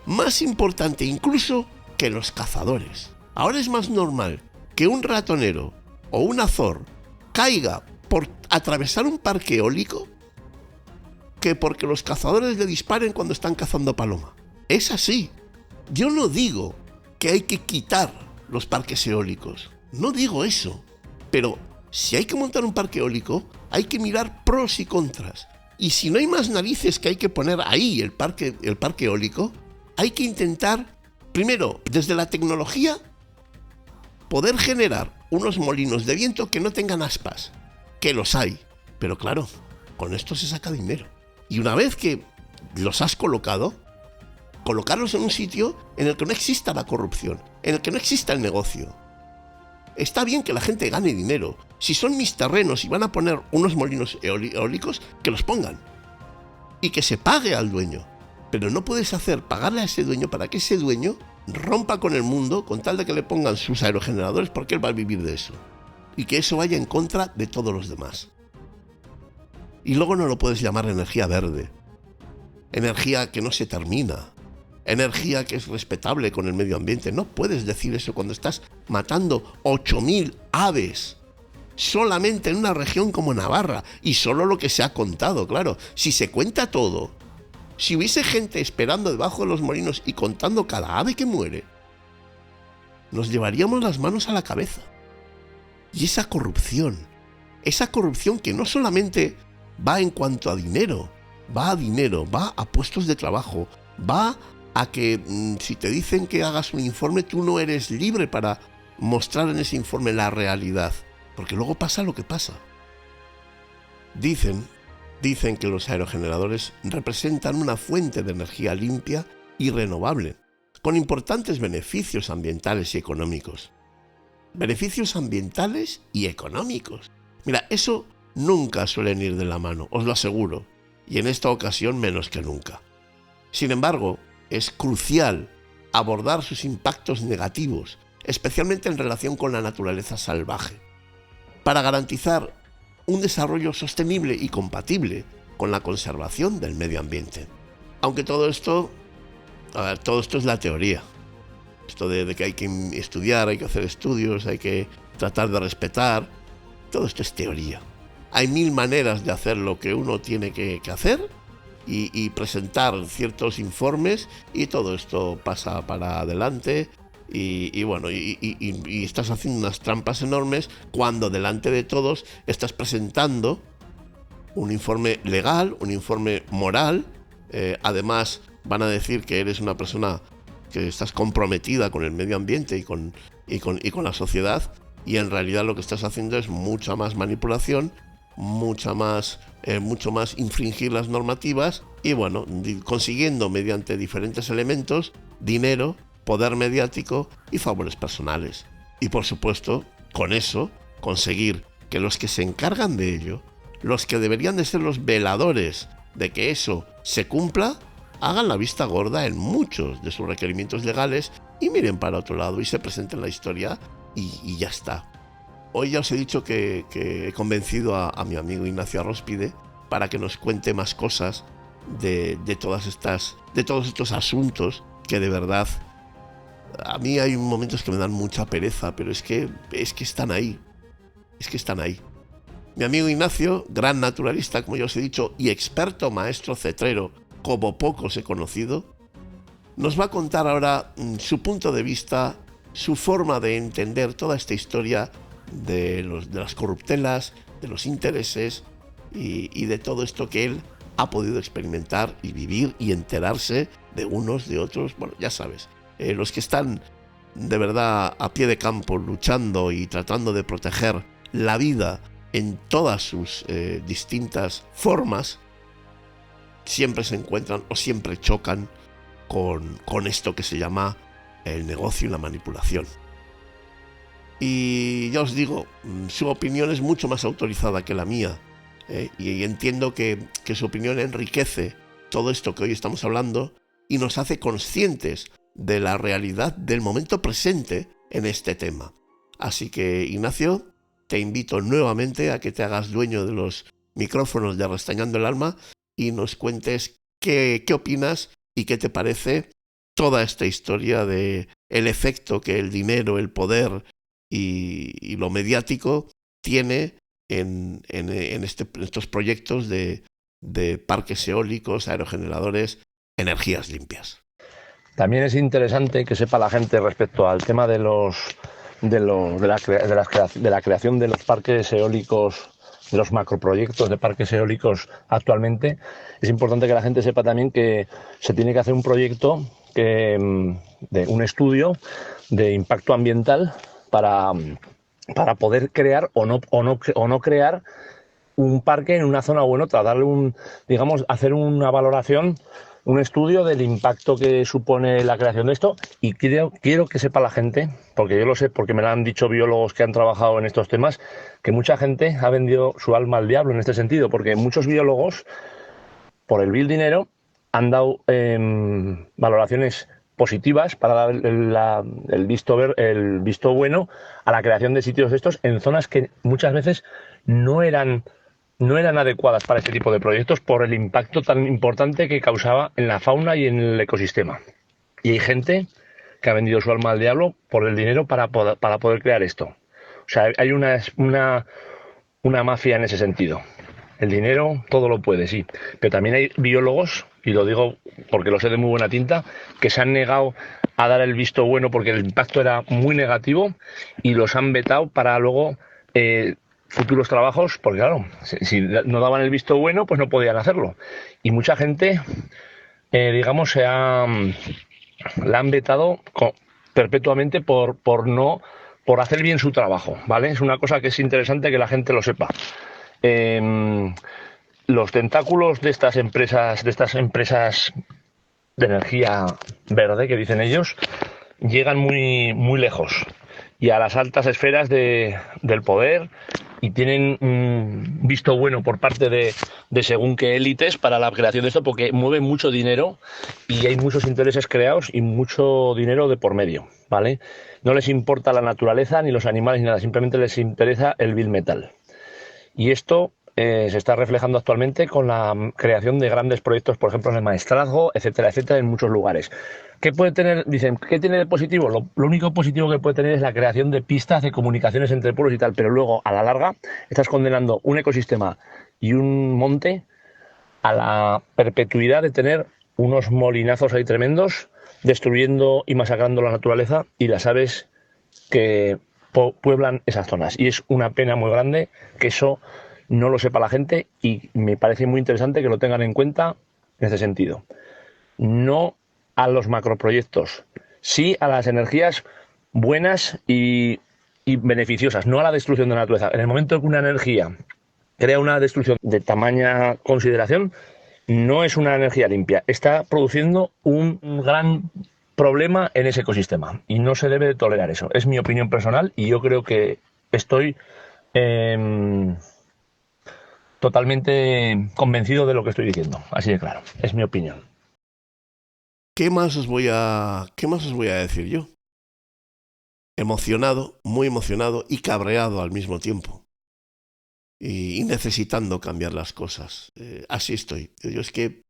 Más importante incluso que los cazadores. Ahora es más normal que un ratonero o un azor caiga por atravesar un parque eólico que porque los cazadores le disparen cuando están cazando paloma. Es así. Yo no digo que hay que quitar los parques eólicos. No digo eso. Pero si hay que montar un parque eólico, hay que mirar pros y contras. Y si no hay más narices que hay que poner ahí el parque eólico, hay que intentar, primero, desde la tecnología, poder generar unos molinos de viento que no tengan aspas, que los hay. Pero claro, con esto se saca dinero. Y una vez que los has colocado, colocarlos en un sitio en el que no exista la corrupción, en el que no exista el negocio. Está bien que la gente gane dinero. Si son mis terrenos y van a poner unos molinos eólicos, que los pongan. Y que se pague al dueño. Pero no puedes pagarle a ese dueño para que ese dueño rompa con el mundo con tal de que le pongan sus aerogeneradores, porque él va a vivir de eso. Y que eso vaya en contra de todos los demás. Y luego no lo puedes llamar energía verde. Energía que no se termina. Energía que es respetable con el medio ambiente. No puedes decir eso cuando estás matando 8.000 aves solamente en una región como Navarra, y solo lo que se ha contado, claro. Si se cuenta todo, si hubiese gente esperando debajo de los molinos y contando cada ave que muere, nos llevaríamos las manos a la cabeza. Y esa corrupción que no solamente va en cuanto a dinero, va a puestos de trabajo, va a que si te dicen que hagas un informe, tú no eres libre para mostrar en ese informe la realidad, porque luego pasa lo que pasa. Dicen que los aerogeneradores representan una fuente de energía limpia y renovable, con importantes beneficios ambientales y económicos. beneficios ambientales y económicos. Mira, eso nunca suelen ir de la mano, os lo aseguro, y en esta ocasión menos que nunca. Sin embargo, es crucial abordar sus impactos negativos, especialmente en relación con la naturaleza salvaje, para garantizar un desarrollo sostenible y compatible con la conservación del medio ambiente. Aunque todo esto es la teoría. Esto de que hay que estudiar, hay que hacer estudios, hay que tratar de respetar, todo esto es teoría. Hay mil maneras de hacer lo que uno tiene que hacer y presentar ciertos informes, y todo esto pasa para adelante y estás haciendo unas trampas enormes cuando delante de todos estás presentando un informe legal, un informe moral. Además van a decir que eres una persona que estás comprometida con el medio ambiente y con la sociedad, y en realidad lo que estás haciendo es mucha más manipulación, mucho más infringir las normativas y consiguiendo mediante diferentes elementos dinero, poder mediático y favores personales. Y por supuesto, con eso conseguir que los que se encargan de ello, los que deberían de ser los veladores de que eso se cumpla, hagan la vista gorda en muchos de sus requerimientos legales y miren para otro lado y se presenten la historia y ya está. Hoy ya os he dicho que he convencido a mi amigo Ignacio Arróspide para que nos cuente más cosas de todos estos asuntos que de verdad a mí hay momentos que me dan mucha pereza, pero es que están ahí. Es que están ahí. Mi amigo Ignacio, gran naturalista, como ya os he dicho, y experto maestro cetrero, como pocos he conocido, nos va a contar ahora su punto de vista, su forma de entender toda esta historia de las corruptelas, de los intereses y de todo esto que él ha podido experimentar y vivir y enterarse de unos, de otros. Bueno, ya sabes, los que están de verdad a pie de campo luchando y tratando de proteger la vida en todas sus distintas formas, siempre se encuentran o siempre chocan con esto que se llama el negocio y la manipulación. Y ya os digo, su opinión es mucho más autorizada que la mía, y entiendo que su opinión enriquece todo esto que hoy estamos hablando y nos hace conscientes de la realidad del momento presente en este tema. Así que, Ignacio, te invito nuevamente a que te hagas dueño de los micrófonos de Restañando el Alma y nos cuentes qué opinas y qué te parece toda esta historia de el efecto que el dinero, el poder y lo mediático tiene en estos proyectos de parques eólicos, aerogeneradores, energías limpias. También es interesante que sepa la gente respecto al tema de la creación de los parques eólicos, de los macroproyectos de parques eólicos actualmente. Es importante que la gente sepa también que se tiene que hacer un proyecto, de un estudio de impacto ambiental para poder crear o no crear un parque en una zona o en otra, hacer una valoración, un estudio del impacto que supone la creación de esto. Y quiero que sepa la gente, porque yo lo sé, porque me lo han dicho biólogos que han trabajado en estos temas, que mucha gente ha vendido su alma al diablo en este sentido, porque muchos biólogos, por el vil dinero, han dado valoraciones positivas para dar el visto bueno a la creación de sitios de estos en zonas que muchas veces no eran adecuadas para este tipo de proyectos por el impacto tan importante que causaba en la fauna y en el ecosistema. Y hay gente que ha vendido su alma al diablo por el dinero para poder crear esto. O sea, hay una mafia en ese sentido. El dinero todo lo puede, sí. Pero también hay biólogos, y lo digo porque lo sé de muy buena tinta, que se han negado a dar el visto bueno porque el impacto era muy negativo y los han vetado para luego futuros trabajos, porque claro, si no daban el visto bueno, pues no podían hacerlo. Y mucha gente, la han vetado perpetuamente por hacer bien su trabajo, ¿vale? Es una cosa que es interesante que la gente lo sepa. Los tentáculos de estas empresas de energía verde que dicen ellos llegan muy, muy lejos y a las altas esferas del poder, y tienen un visto bueno por parte de según qué élites para la creación de esto, porque mueven mucho dinero y hay muchos intereses creados y mucho dinero de por medio, ¿vale? No les importa la naturaleza ni los animales ni nada, simplemente les interesa el bill metal. Y esto se está reflejando actualmente con la creación de grandes proyectos, por ejemplo, en el maestrazgo, etcétera, etcétera, en muchos lugares. ¿Qué puede tener? Dicen, ¿qué tiene de positivo? Lo único positivo que puede tener es la creación de pistas de comunicaciones entre pueblos y tal, pero luego, a la larga, estás condenando un ecosistema y un monte a la perpetuidad de tener unos molinazos ahí tremendos, destruyendo y masacrando la naturaleza y las aves que pueblan esas zonas. Y es una pena muy grande que eso no lo sepa la gente, y me parece muy interesante que lo tengan en cuenta en ese sentido. No a los macroproyectos, sí a las energías buenas y beneficiosas, no a la destrucción de la naturaleza. En el momento en que una energía crea una destrucción de tamaña consideración, no es una energía limpia, está produciendo un gran problema en ese ecosistema y no se debe tolerar eso. Es mi opinión personal y yo creo que estoy totalmente convencido de lo que estoy diciendo. Así de claro, es mi opinión. ¿Qué más os voy a decir yo? Emocionado, muy emocionado y cabreado al mismo tiempo. Y necesitando cambiar las cosas. Así estoy. Yo es que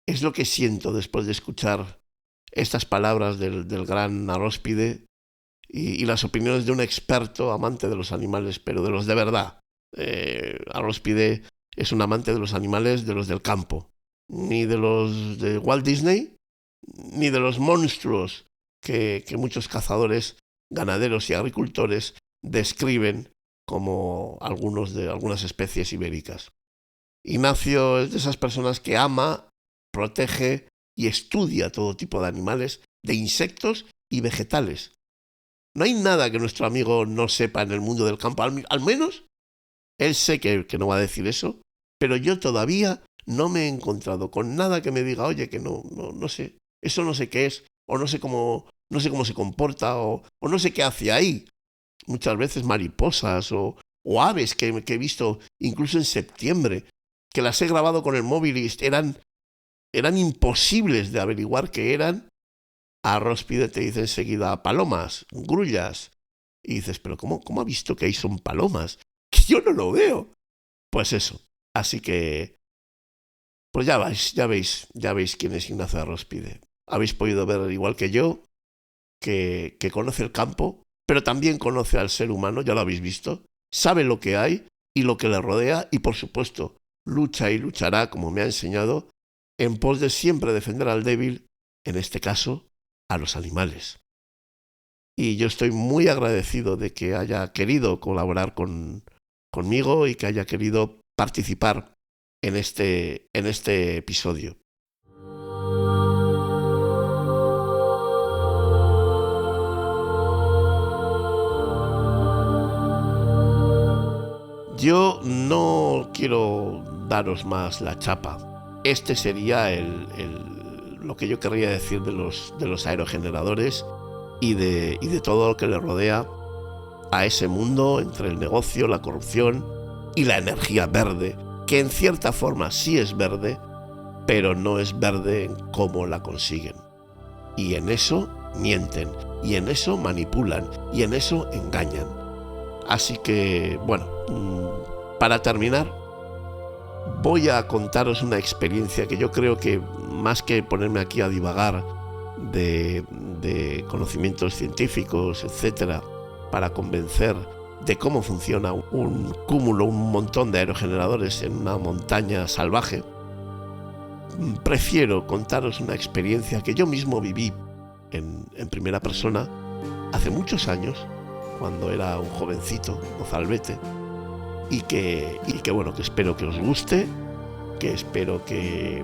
es lo que siento después de escuchar estas palabras del gran Aróspide y las opiniones de un experto amante de los animales, pero de los de verdad. Aróspide es un amante de los animales, de los del campo. Ni de los de Walt Disney, ni de los monstruos que muchos cazadores, ganaderos y agricultores describen como algunas especies ibéricas. Ignacio es de esas personas que ama, protege y estudia todo tipo de animales, de insectos y vegetales. No hay nada que nuestro amigo no sepa en el mundo del campo, al menos él sé que no va a decir eso, pero yo todavía no me he encontrado con nada que me diga, oye, que no sé, eso no sé qué es, o no sé cómo se comporta, o no sé qué hace ahí. Muchas veces mariposas o aves que he visto incluso en septiembre, que las he grabado con el móvil y eran imposibles de averiguar qué eran. Aróspide te dice enseguida palomas, grullas, y dices, pero ¿cómo ha visto que ahí son palomas? Que yo no lo veo. Pues eso, así que pues ya veis quién es Ignacio Aróspide. Habéis podido ver, igual que yo, que conoce el campo, pero también conoce al ser humano, ya lo habéis visto, sabe lo que hay y lo que le rodea, y por supuesto lucha y luchará, como me ha enseñado, en pos de siempre defender al débil, en este caso, a los animales. Y yo estoy muy agradecido de que haya querido colaborar conmigo y que haya querido participar en este episodio. Yo no quiero daros más la chapa. Este sería lo que yo querría decir de los aerogeneradores y de todo lo que le rodea a ese mundo entre el negocio, la corrupción y la energía verde, que en cierta forma sí es verde, pero no es verde en cómo la consiguen. Y en eso mienten, y en eso manipulan, y en eso engañan. Así que, bueno, para terminar, voy a contaros una experiencia que yo creo que, más que ponerme aquí a divagar de conocimientos científicos, etcétera, para convencer de cómo funciona un montón de aerogeneradores en una montaña salvaje, prefiero contaros una experiencia que yo mismo viví en primera persona hace muchos años, cuando era un jovencito, mozalbete, y que bueno, que espero que os guste, que espero que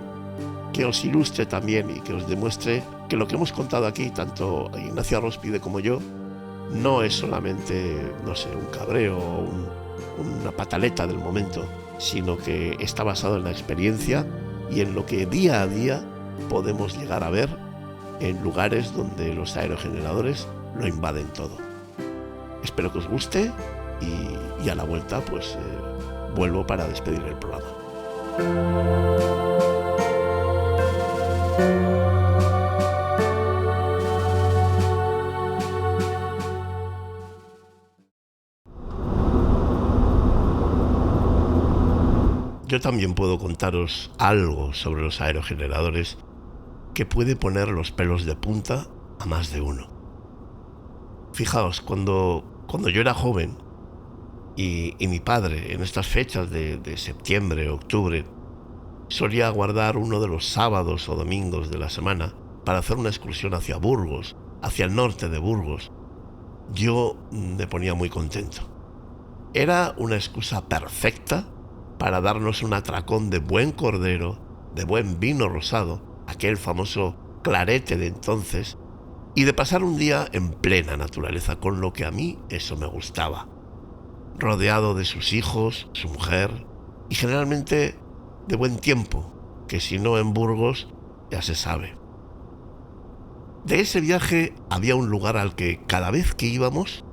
os ilustre también y que os demuestre que lo que hemos contado aquí, tanto Ignacio Aróspide como yo, no es solamente, no sé, un cabreo o una pataleta del momento, sino que está basado en la experiencia y en lo que día a día podemos llegar a ver en lugares donde los aerogeneradores lo invaden todo. Espero que os guste y a la vuelta pues vuelvo para despedir el programa. Yo también puedo contaros algo sobre los aerogeneradores que puede poner los pelos de punta a más de uno. Fijaos, cuando yo era joven y mi padre en estas fechas de septiembre, octubre, solía guardar uno de los sábados o domingos de la semana para hacer una excursión hacia Burgos, hacia el norte de Burgos, yo me ponía muy contento. Era una excusa perfecta para darnos un atracón de buen cordero, de buen vino rosado, aquel famoso clarete de entonces, y de pasar un día en plena naturaleza, con lo que a mí eso me gustaba. Rodeado de sus hijos, su mujer, y generalmente de buen tiempo, que si no en Burgos, ya se sabe. De ese viaje había un lugar al que cada vez que íbamos,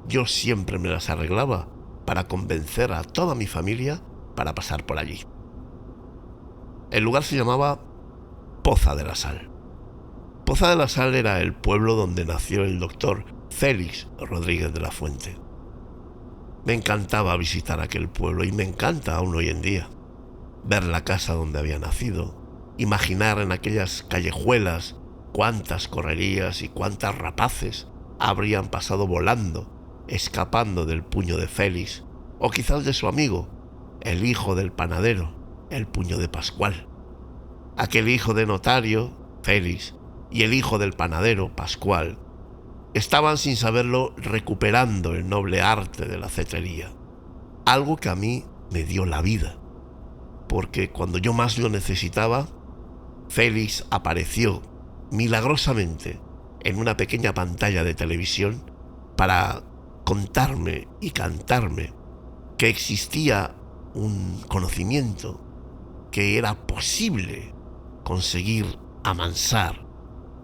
yo siempre me las arreglaba para convencer a toda mi familia para pasar por allí. El lugar se llamaba Poza de la Sal. Poza de la Sal era el pueblo donde nació el doctor Félix Rodríguez de la Fuente. Me encantaba visitar aquel pueblo y me encanta aún hoy en día. Ver la casa donde había nacido, imaginar en aquellas callejuelas cuántas correrías y cuántas rapaces habrían pasado volando, escapando del puño de Félix, o quizás de su amigo, el hijo del panadero, el puño de Pascual. Aquel hijo de notario, Félix, y el hijo del panadero, Pascual, estaban sin saberlo recuperando el noble arte de la cetrería, algo que a mí me dio la vida, porque cuando yo más lo necesitaba, Félix apareció milagrosamente en una pequeña pantalla de televisión para contarme y cantarme que existía un conocimiento, que era posible conseguir amansar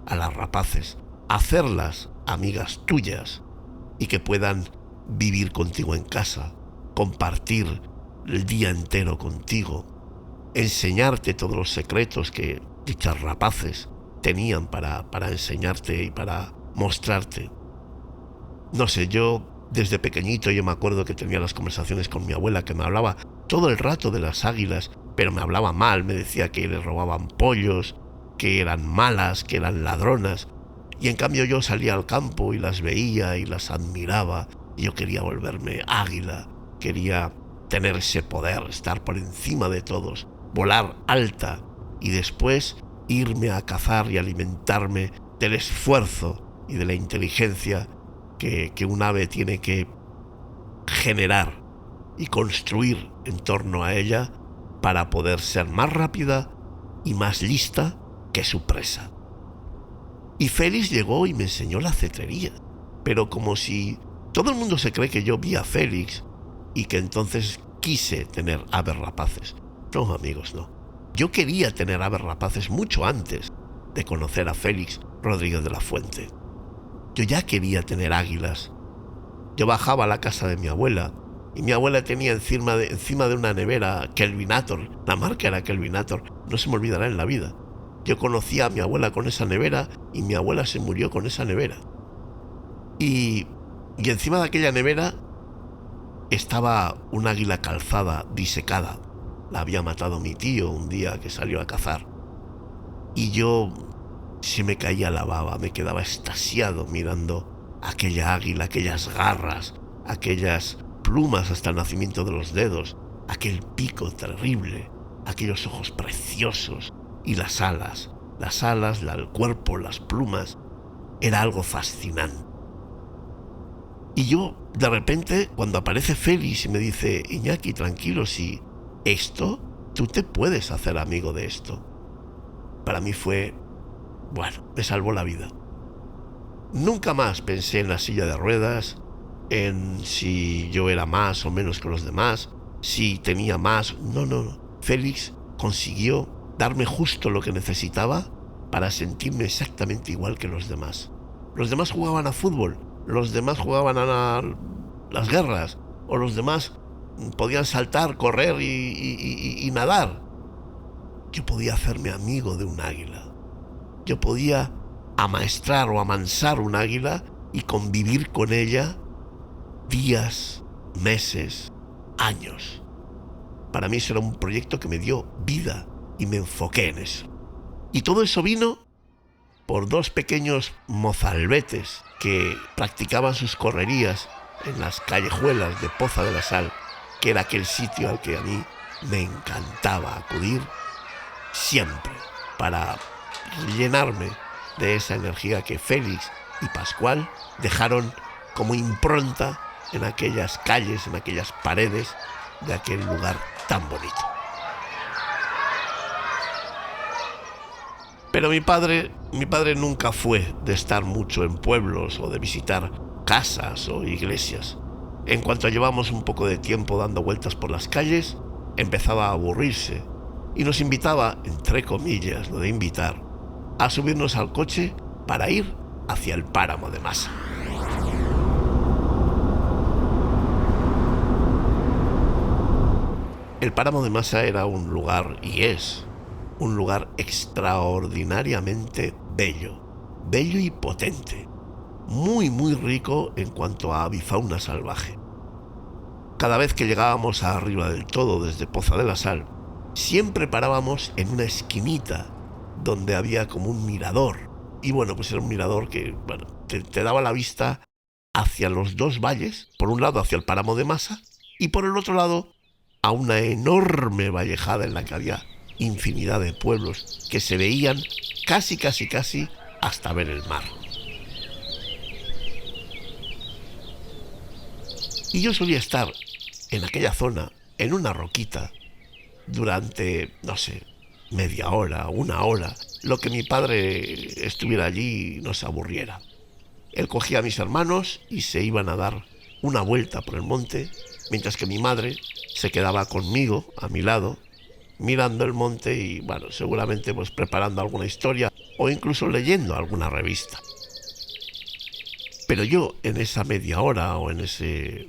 a las rapaces, hacerlas amigas tuyas y que puedan vivir contigo en casa, compartir el día entero contigo, enseñarte todos los secretos que dichas rapaces tenían para enseñarte y para mostrarte. No sé, yo desde pequeñito yo me acuerdo que tenía las conversaciones con mi abuela, que me hablaba todo el rato de las águilas, pero me hablaba mal, me decía que les robaban pollos, que eran malas, que eran ladronas, y en cambio yo salía al campo y las veía y las admiraba, y yo quería volverme águila, quería tener ese poder, estar por encima de todos, volar alta y después irme a cazar y alimentarme del esfuerzo y de la inteligencia que un ave tiene que generar y construir en torno a ella para poder ser más rápida y más lista que su presa. Y Félix llegó y me enseñó la cetrería, pero como si todo el mundo se cree que yo vi a Félix y que entonces quise tener aves rapaces. No, amigos, no. Yo quería tener aves rapaces mucho antes de conocer a Félix Rodríguez de la Fuente. Yo ya quería tener águilas. Yo bajaba a la casa de mi abuela y mi abuela tenía encima de una nevera Kelvinator. La marca era Kelvinator, no se me olvidará en la vida. Yo conocía a mi abuela con esa nevera y mi abuela se murió con esa nevera. Y encima de aquella nevera estaba un águila calzada, disecada. La había matado mi tío un día que salió a cazar. Y yo se me caía la baba, me quedaba extasiado mirando aquella águila, aquellas garras, aquellas plumas hasta el nacimiento de los dedos, aquel pico terrible, aquellos ojos preciosos y las alas, el cuerpo, las plumas. Era algo fascinante. Y yo, de repente, cuando aparece Félix y me dice: Iñaki, tranquilo, si esto, tú te puedes hacer amigo de esto. Para mí fue, bueno, me salvó la vida. Nunca más pensé en la silla de ruedas, en si yo era más o menos que los demás, si tenía más. No. Félix consiguió darme justo lo que necesitaba para sentirme exactamente igual que los demás. Los demás jugaban a fútbol los demás jugaban a las guerras, o los demás podían saltar, correr y nadar. Yo podía hacerme amigo de un águila. Yo podía amaestrar o amansar un águila y convivir con ella días, meses, años. Para mí eso era un proyecto que me dio vida y me enfoqué en eso. Y todo eso vino por dos pequeños mozalbetes que practicaban sus correrías en las callejuelas de Poza de la Sal, que era aquel sitio al que a mí me encantaba acudir siempre para llenarme de esa energía que Félix y Pascual dejaron como impronta en aquellas calles, en aquellas paredes de aquel lugar tan bonito. Pero mi padre nunca fue de estar mucho en pueblos o de visitar casas o iglesias. En cuanto llevamos un poco de tiempo dando vueltas por las calles, empezaba a aburrirse y nos invitaba, entre comillas, lo de invitar, a subirnos al coche para ir hacia el páramo de Masa. El páramo de Masa era un lugar, y es un lugar extraordinariamente bello y potente, muy rico en cuanto a avifauna salvaje. Cada vez que llegábamos a arriba del todo desde Poza de la Sal, siempre parábamos en una esquinita donde había como un mirador. Y bueno, pues era un mirador que te daba la vista hacia los dos valles, por un lado hacia el páramo de Masa y por el otro lado a una enorme vallejada en la que había infinidad de pueblos que se veían casi hasta ver el mar. Y yo solía estar en aquella zona, en una roquita, durante, no sé, media hora, una hora, lo que mi padre estuviera allí y no se aburriera. Él cogía a mis hermanos y se iban a dar una vuelta por el monte, mientras que mi madre se quedaba conmigo, a mi lado, mirando el monte y, bueno, seguramente pues preparando alguna historia o incluso leyendo alguna revista. Pero yo, en esa media hora o en ese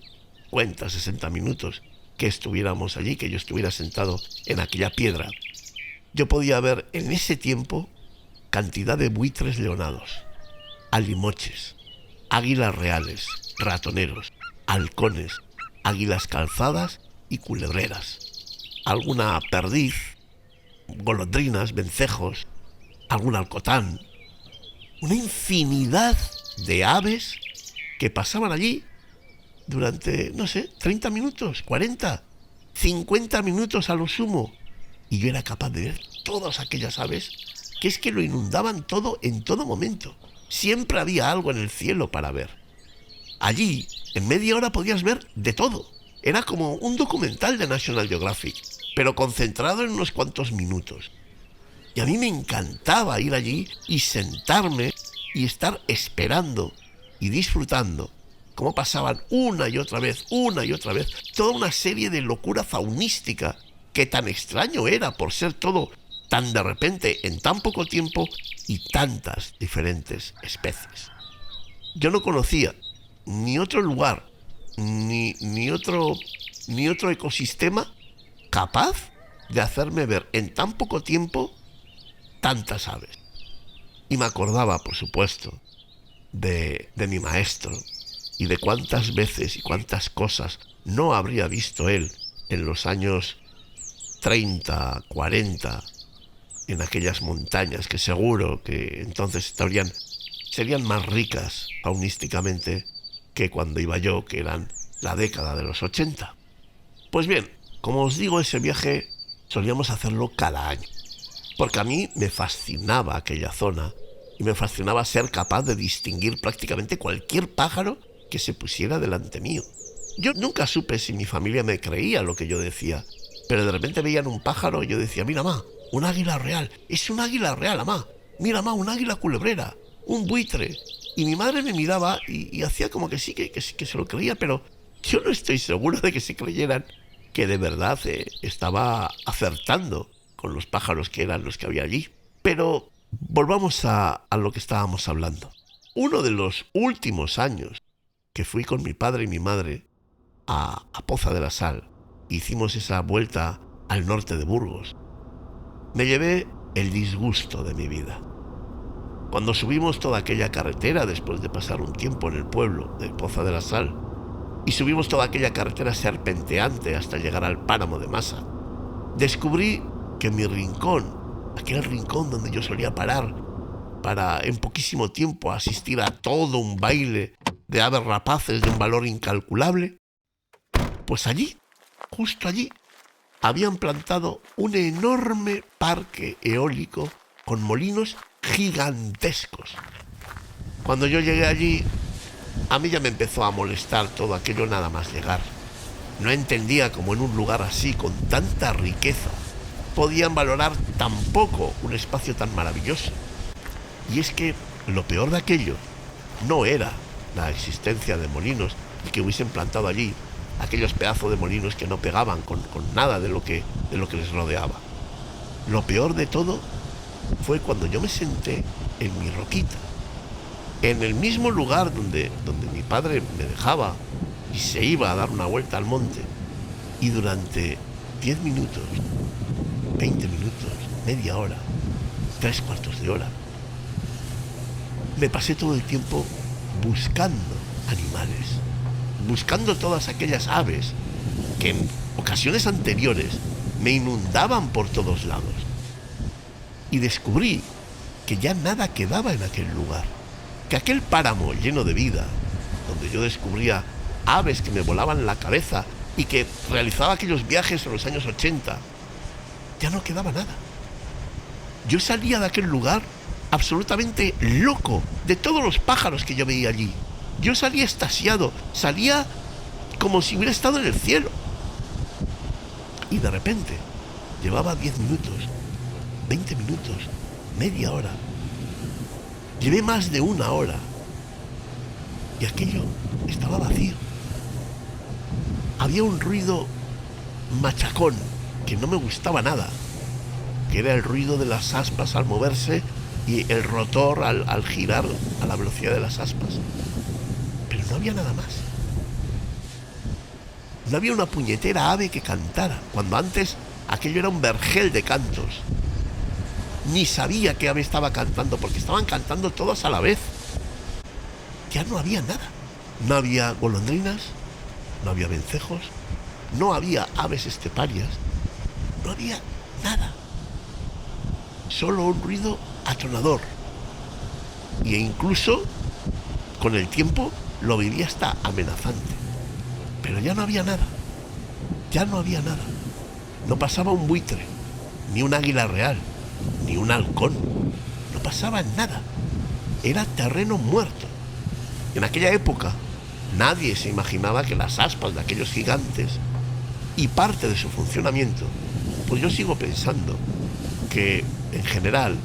60 minutos que estuviéramos allí, que yo estuviera sentado en aquella piedra, yo podía ver en ese tiempo cantidad de buitres leonados, alimoches, águilas reales, ratoneros, halcones, águilas calzadas y culebreras, alguna perdiz, golondrinas, vencejos, algún alcotán, una infinidad de aves que pasaban allí durante, no sé, 30 minutos, 40, 50 minutos a lo sumo. Y yo era capaz de ver todas aquellas aves que es que lo inundaban todo en todo momento. Siempre había algo en el cielo para ver. Allí, en media hora podías ver de todo. Era como un documental de National Geographic, pero concentrado en unos cuantos minutos. Y a mí me encantaba ir allí y sentarme y estar esperando y disfrutando cómo pasaban una y otra vez, toda una serie de locura faunística que tan extraño era por ser todo tan de repente en tan poco tiempo y tantas diferentes especies. Yo no conocía ni otro lugar, ni otro ecosistema capaz de hacerme ver en tan poco tiempo tantas aves. Y me acordaba, por supuesto, de mi maestro y de cuántas veces y cuántas cosas no habría visto él en los años 30, 40, en aquellas montañas que seguro que entonces serían más ricas faunísticamente que cuando iba yo, que eran la década de los 80. Pues bien, como os digo, ese viaje solíamos hacerlo cada año, porque a mí me fascinaba aquella zona y me fascinaba ser capaz de distinguir prácticamente cualquier pájaro que se pusiera delante mío. Yo nunca supe si mi familia me creía lo que yo decía, pero de repente veían un pájaro y yo decía, mira, ma, un águila real, es un águila real, ma, mira, ma, un águila culebrera, un buitre. Y mi madre me miraba y hacía como que sí, que se lo creía, pero yo no estoy seguro de que se creyeran que de verdad estaba acertando con los pájaros que eran los que había allí. Pero volvamos a lo que estábamos hablando. Uno de los últimos años que fui con mi padre y mi madre a Poza de la Sal. Hicimos esa vuelta al norte de Burgos. Me llevé el disgusto de mi vida. Cuando subimos toda aquella carretera, después de pasar un tiempo en el pueblo de Poza de la Sal, y subimos toda aquella carretera serpenteante hasta llegar al páramo de Masa, descubrí que mi rincón, aquel rincón donde yo solía parar para en poquísimo tiempo asistir a todo un baile de aves rapaces de un valor incalculable, pues allí, justo allí, habían plantado un enorme parque eólico con molinos gigantescos. Cuando yo llegué allí, a mí ya me empezó a molestar todo aquello nada más llegar. No entendía cómo en un lugar así, con tanta riqueza, podían valorar tan poco un espacio tan maravilloso. Y es que lo peor de aquello no era la existencia de molinos y que hubiesen plantado allí aquellos pedazos de molinos que no pegaban con nada de lo que les rodeaba. Lo peor de todo fue cuando yo me senté en mi roquita, en el mismo lugar donde mi padre me dejaba y se iba a dar una vuelta al monte, y durante 10 minutos, 20 minutos, media hora, 3/4 de hora, me pasé todo el tiempo buscando animales, buscando todas aquellas aves que en ocasiones anteriores me inundaban por todos lados. Y descubrí que ya nada quedaba en aquel lugar, que aquel páramo lleno de vida, donde yo descubría aves que me volaban la cabeza y que realizaba aquellos viajes en los años 80, ya no quedaba nada. Yo salía de aquel lugar absolutamente loco de todos los pájaros que yo veía allí. Yo salía extasiado, salía como si hubiera estado en el cielo. Y de repente, llevaba 10 minutos, 20 minutos, media hora. Llevé más de una hora. Y aquello estaba vacío. Había un ruido machacón que no me gustaba nada, que era el ruido de las aspas al moverse y el rotor al girar a la velocidad de las aspas. Pero no había nada más. No había una puñetera ave que cantara, cuando antes aquello era un vergel de cantos. Ni sabía qué ave estaba cantando, porque estaban cantando todas a la vez. Ya no había nada. No había golondrinas, no había vencejos, no había aves esteparias, no había nada. Solo un ruido atronador. E incluso, con el tiempo, lo vivía hasta amenazante. Pero ya no había nada. Ya no había nada. No pasaba un buitre, ni un águila real, ni un halcón. No pasaba nada. Era terreno muerto. En aquella época, nadie se imaginaba que las aspas de aquellos gigantes y parte de su funcionamiento, pues yo sigo pensando que, en general,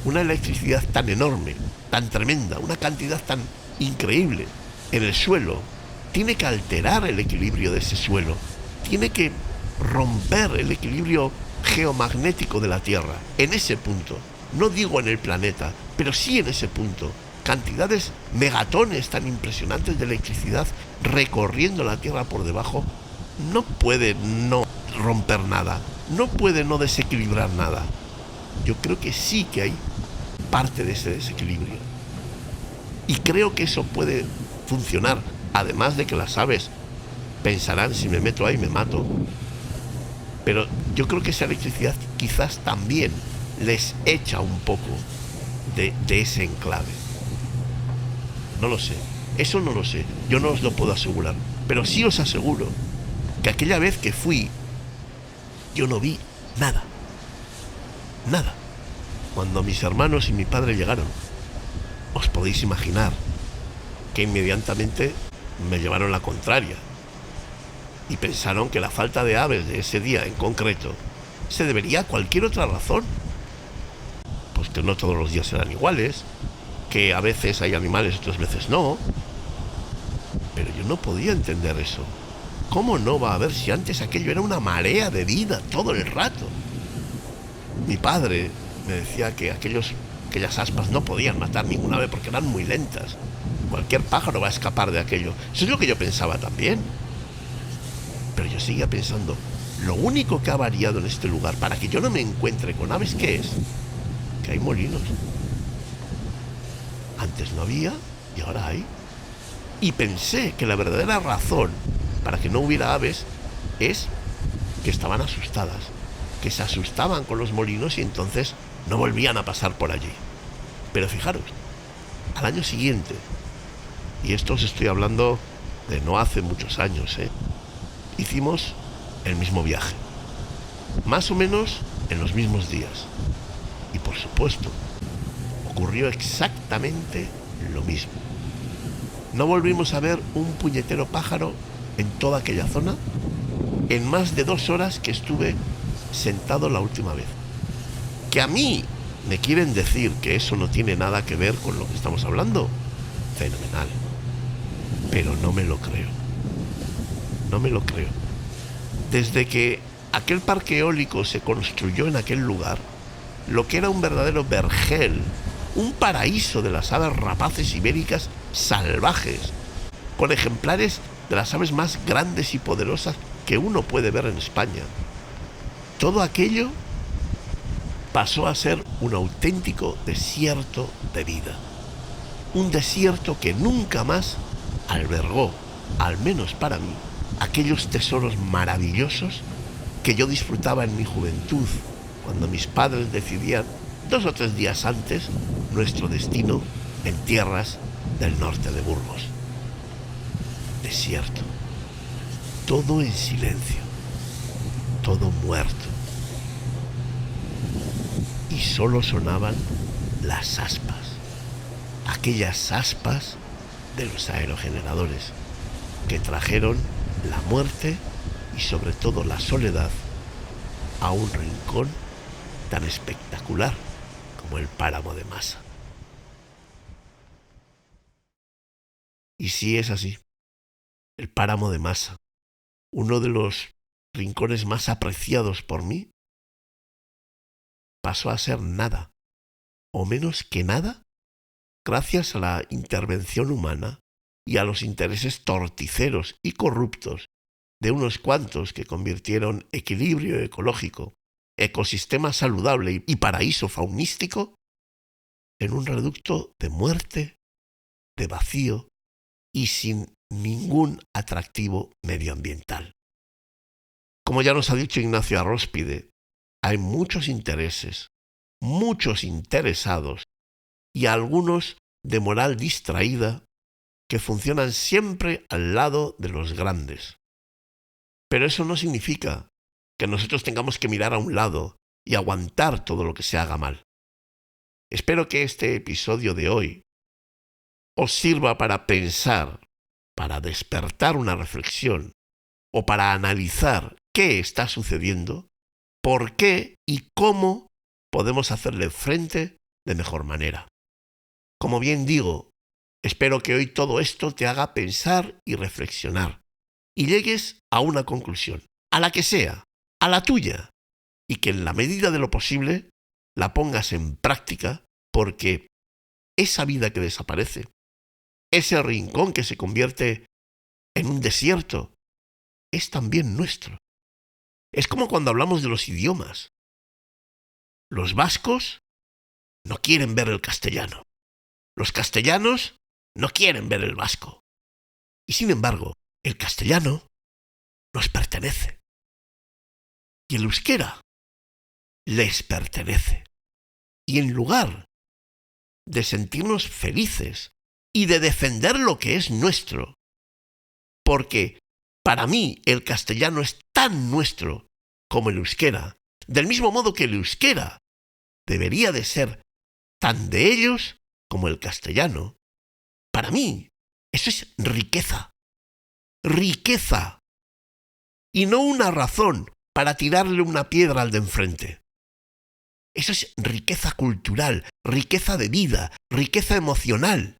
una electricidad tan enorme, tan tremenda, una cantidad tan increíble en el suelo, tiene que alterar el equilibrio de ese suelo, tiene que romper el equilibrio geomagnético de la Tierra, en ese punto. No digo en el planeta, pero sí en ese punto. Cantidades, megatones tan impresionantes de electricidad recorriendo la Tierra por debajo, no puede no romper nada, no puede no desequilibrar nada. Yo creo que sí que hay parte de ese desequilibrio. Y creo que eso puede funcionar, además de que las aves pensarán, si me meto ahí me mato. Pero yo creo que esa electricidad quizás también les echa un poco de ese enclave. No lo sé, eso no lo sé, yo no os lo puedo asegurar. Pero sí os aseguro que aquella vez que fui, yo no vi nada. Nada. Cuando mis hermanos y mi padre llegaron, os podéis imaginar que inmediatamente me llevaron la contraria y pensaron que la falta de aves de ese día en concreto se debería a cualquier otra razón. Pues que no todos los días serán iguales, que a veces hay animales, otras veces no. Pero yo no podía entender eso. ¿Cómo no va a haber si antes aquello era una marea de vida todo el rato? Mi padre me decía que aquellas aspas no podían matar ninguna ave porque eran muy lentas. cualquier pájaro va a escapar de aquello. Eso es lo que yo pensaba también. Pero yo seguía pensando, lo único que ha variado en este lugar para que yo no me encuentre con aves, ¿qué es? Que hay molinos. Antes no había y ahora hay. Y pensé que la verdadera razón para que no hubiera aves es que estaban asustadas, que se asustaban con los molinos y entonces no volvían a pasar por allí. Pero fijaros, al año siguiente, y esto os estoy hablando de no hace muchos años, hicimos el mismo viaje, más o menos en los mismos días. Y por supuesto, ocurrió exactamente lo mismo. No volvimos a ver un puñetero pájaro en toda aquella zona en más de 2 horas que estuve sentado la última vez. Que a mí me quieren decir que eso no tiene nada que ver con lo que estamos hablando. Fenomenal. Pero no me lo creo. No me lo creo. Desde que aquel parque eólico se construyó en aquel lugar, lo que era un verdadero vergel, un paraíso de las aves rapaces ibéricas salvajes, con ejemplares de las aves más grandes y poderosas que uno puede ver en España. Todo aquello pasó a ser un auténtico desierto de vida. Un desierto que nunca más albergó, al menos para mí, aquellos tesoros maravillosos que yo disfrutaba en mi juventud, cuando mis padres decidían 2 o 3 días antes nuestro destino en tierras del norte de Burgos. Desierto. Todo en silencio. Todo muerto. Y solo sonaban las aspas. Aquellas aspas de los aerogeneradores que trajeron la muerte y sobre todo la soledad a un rincón tan espectacular como el páramo de Masa. Y sí es así. El páramo de Masa, uno de los rincones más apreciados por mí, pasó a ser nada, o menos que nada, gracias a la intervención humana y a los intereses torticeros y corruptos de unos cuantos que convirtieron equilibrio ecológico, ecosistema saludable y paraíso faunístico en un reducto de muerte, de vacío y sin ningún atractivo medioambiental. Como ya nos ha dicho Ignacio Arróspide, hay muchos intereses, muchos interesados y algunos de moral distraída que funcionan siempre al lado de los grandes. Pero eso no significa que nosotros tengamos que mirar a un lado y aguantar todo lo que se haga mal. Espero que este episodio de hoy os sirva para pensar, para despertar una reflexión o para analizar qué está sucediendo, por qué y cómo podemos hacerle frente de mejor manera. Como bien digo, espero que hoy todo esto te haga pensar y reflexionar y llegues a una conclusión, a la que sea, a la tuya, y que en la medida de lo posible la pongas en práctica, porque esa vida que desaparece, ese rincón que se convierte en un desierto, es también nuestro. Es como cuando hablamos de los idiomas. Los vascos no quieren ver el castellano. Los castellanos no quieren ver el vasco. Y sin embargo, el castellano nos pertenece. Y el euskera les pertenece. Y en lugar de sentirnos felices y de defender lo que es nuestro, porque para mí el castellano es tan nuestro como el euskera, del mismo modo que el euskera debería de ser tan de ellos como el castellano, para mí eso es riqueza. Riqueza. Y no una razón para tirarle una piedra al de enfrente. Eso es riqueza cultural, riqueza de vida, riqueza emocional.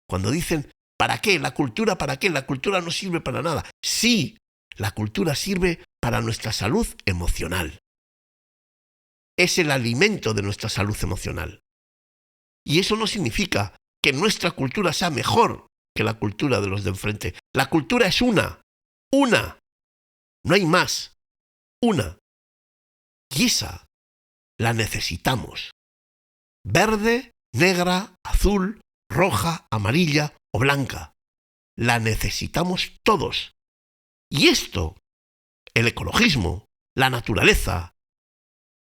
Cuando dicen, ¿para qué? ¿La cultura para qué? La cultura no sirve para nada. Sí, la cultura sirve para nuestra salud emocional. Es el alimento de nuestra salud emocional. Y eso no significa que nuestra cultura sea mejor que la cultura de los de enfrente. La cultura es una. No hay más. Una. Y esa la necesitamos. Verde, negra, azul, roja, amarilla o blanca. La necesitamos todos. Y esto, el ecologismo, la naturaleza,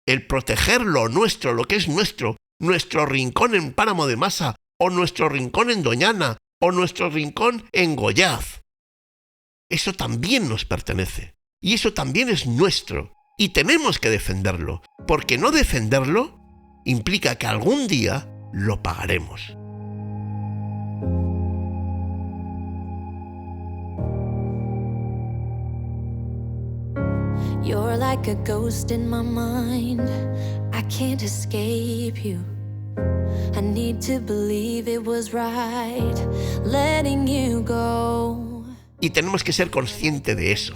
el proteger lo nuestro, lo que es nuestro, nuestro rincón en Páramo de Masa, o nuestro rincón en Doñana, o nuestro rincón en Goiás. Eso también nos pertenece. Y eso también es nuestro. Y tenemos que defenderlo, porque no defenderlo implica que algún día lo pagaremos. You're like a ghost in my mind. I can't escape you. I need to believe it was right letting you go. Y tenemos que ser conscientes de eso.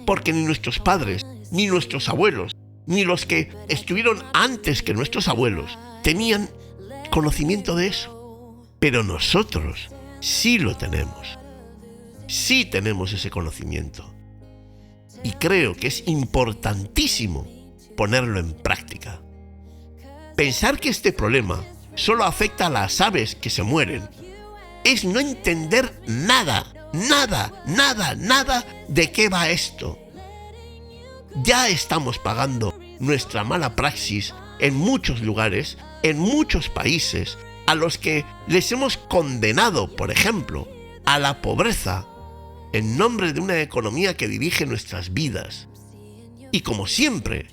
Porque ni nuestros padres, ni nuestros abuelos, ni los que estuvieron antes que nuestros abuelos, tenían conocimiento de eso. Pero nosotros sí lo tenemos. Sí tenemos ese conocimiento. Y creo que es importantísimo ponerlo en práctica. Pensar que este problema solo afecta a las aves que se mueren es no entender nada de qué va esto. Ya estamos pagando nuestra mala praxis en muchos lugares, en muchos países, a los que les hemos condenado, por ejemplo, a la pobreza en nombre de una economía que dirige nuestras vidas. Y como siempre,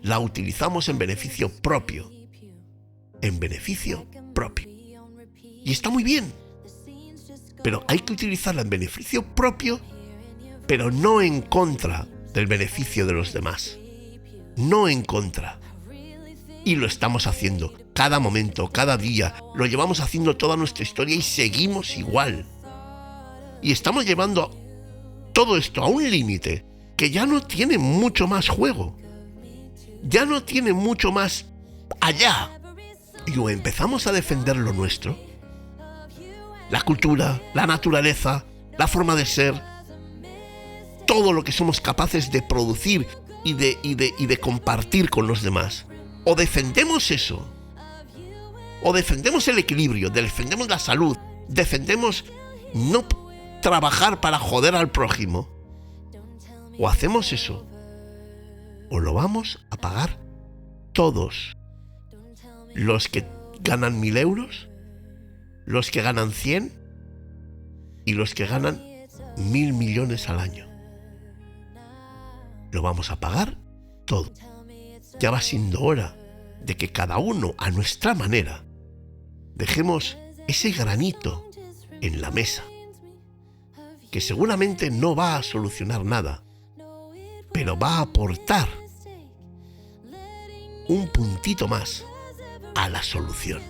la utilizamos en beneficio propio. En beneficio propio. Y está muy bien. Pero hay que utilizarla en beneficio propio, pero no en contra del beneficio de los demás. No en contra. Y lo estamos haciendo cada momento, cada día. Lo llevamos haciendo toda nuestra historia y seguimos igual. Y estamos llevando todo esto a un límite que ya no tiene mucho más juego. Ya no tiene mucho más allá. Y o empezamos a defender lo nuestro, la cultura, la naturaleza, la forma de ser, todo lo que somos capaces de producir y de compartir con los demás. O defendemos eso, o defendemos el equilibrio, defendemos la salud, defendemos no trabajar para joder al prójimo. O hacemos eso, o lo vamos a pagar todos. Los que ganan 1.000 euros, los que ganan 100 y los que ganan 1.000 millones al año. Lo vamos a pagar todo. Ya va siendo hora de que cada uno, a nuestra manera, dejemos ese granito en la mesa, que seguramente no va a solucionar nada, pero va a aportar un puntito más a la solución.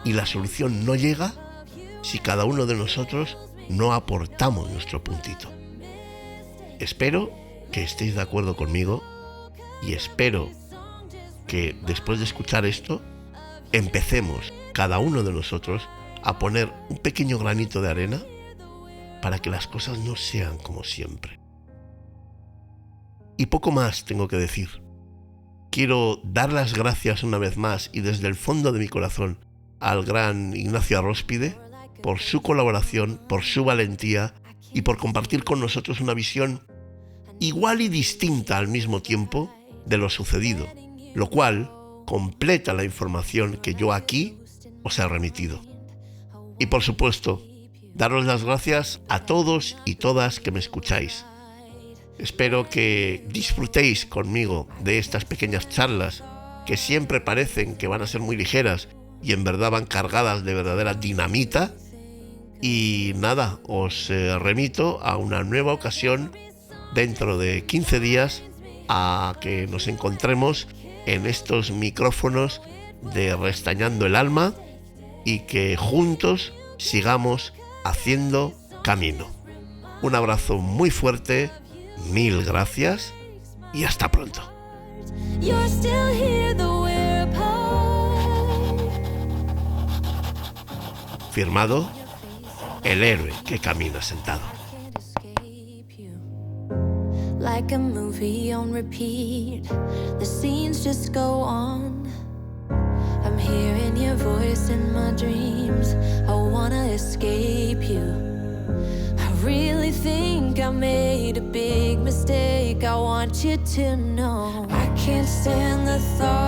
Y la solución no llega si cada uno de nosotros no aportamos nuestro puntito. Espero que estéis de acuerdo conmigo y espero que después de escuchar esto empecemos cada uno de nosotros a poner un pequeño granito de arena para que las cosas no sean como siempre. Y poco más tengo que decir. Quiero dar las gracias una vez más y desde el fondo de mi corazón al gran Ignacio Arróspide por su colaboración, por su valentía y por compartir con nosotros una visión igual y distinta al mismo tiempo de lo sucedido, lo cual completa la información que yo aquí os he remitido. Y por supuesto, daros las gracias a todos y todas que me escucháis. Espero que disfrutéis conmigo de estas pequeñas charlas que siempre parecen que van a ser muy ligeras y en verdad van cargadas de verdadera dinamita. Y nada, os remito a una nueva ocasión dentro de 15 días a que nos encontremos en estos micrófonos de Restañando el Alma y que juntos sigamos haciendo camino. Un abrazo muy fuerte. 1000 gracias y hasta pronto. You're still here, though we're apart. Firmado, el héroe que camina sentado. Like a movie on repeat, the scenes just go on. I'm hearing your voice in my dreams. I wanna escape you. I really think I made a big mistake. I want you to know I can't stand the thought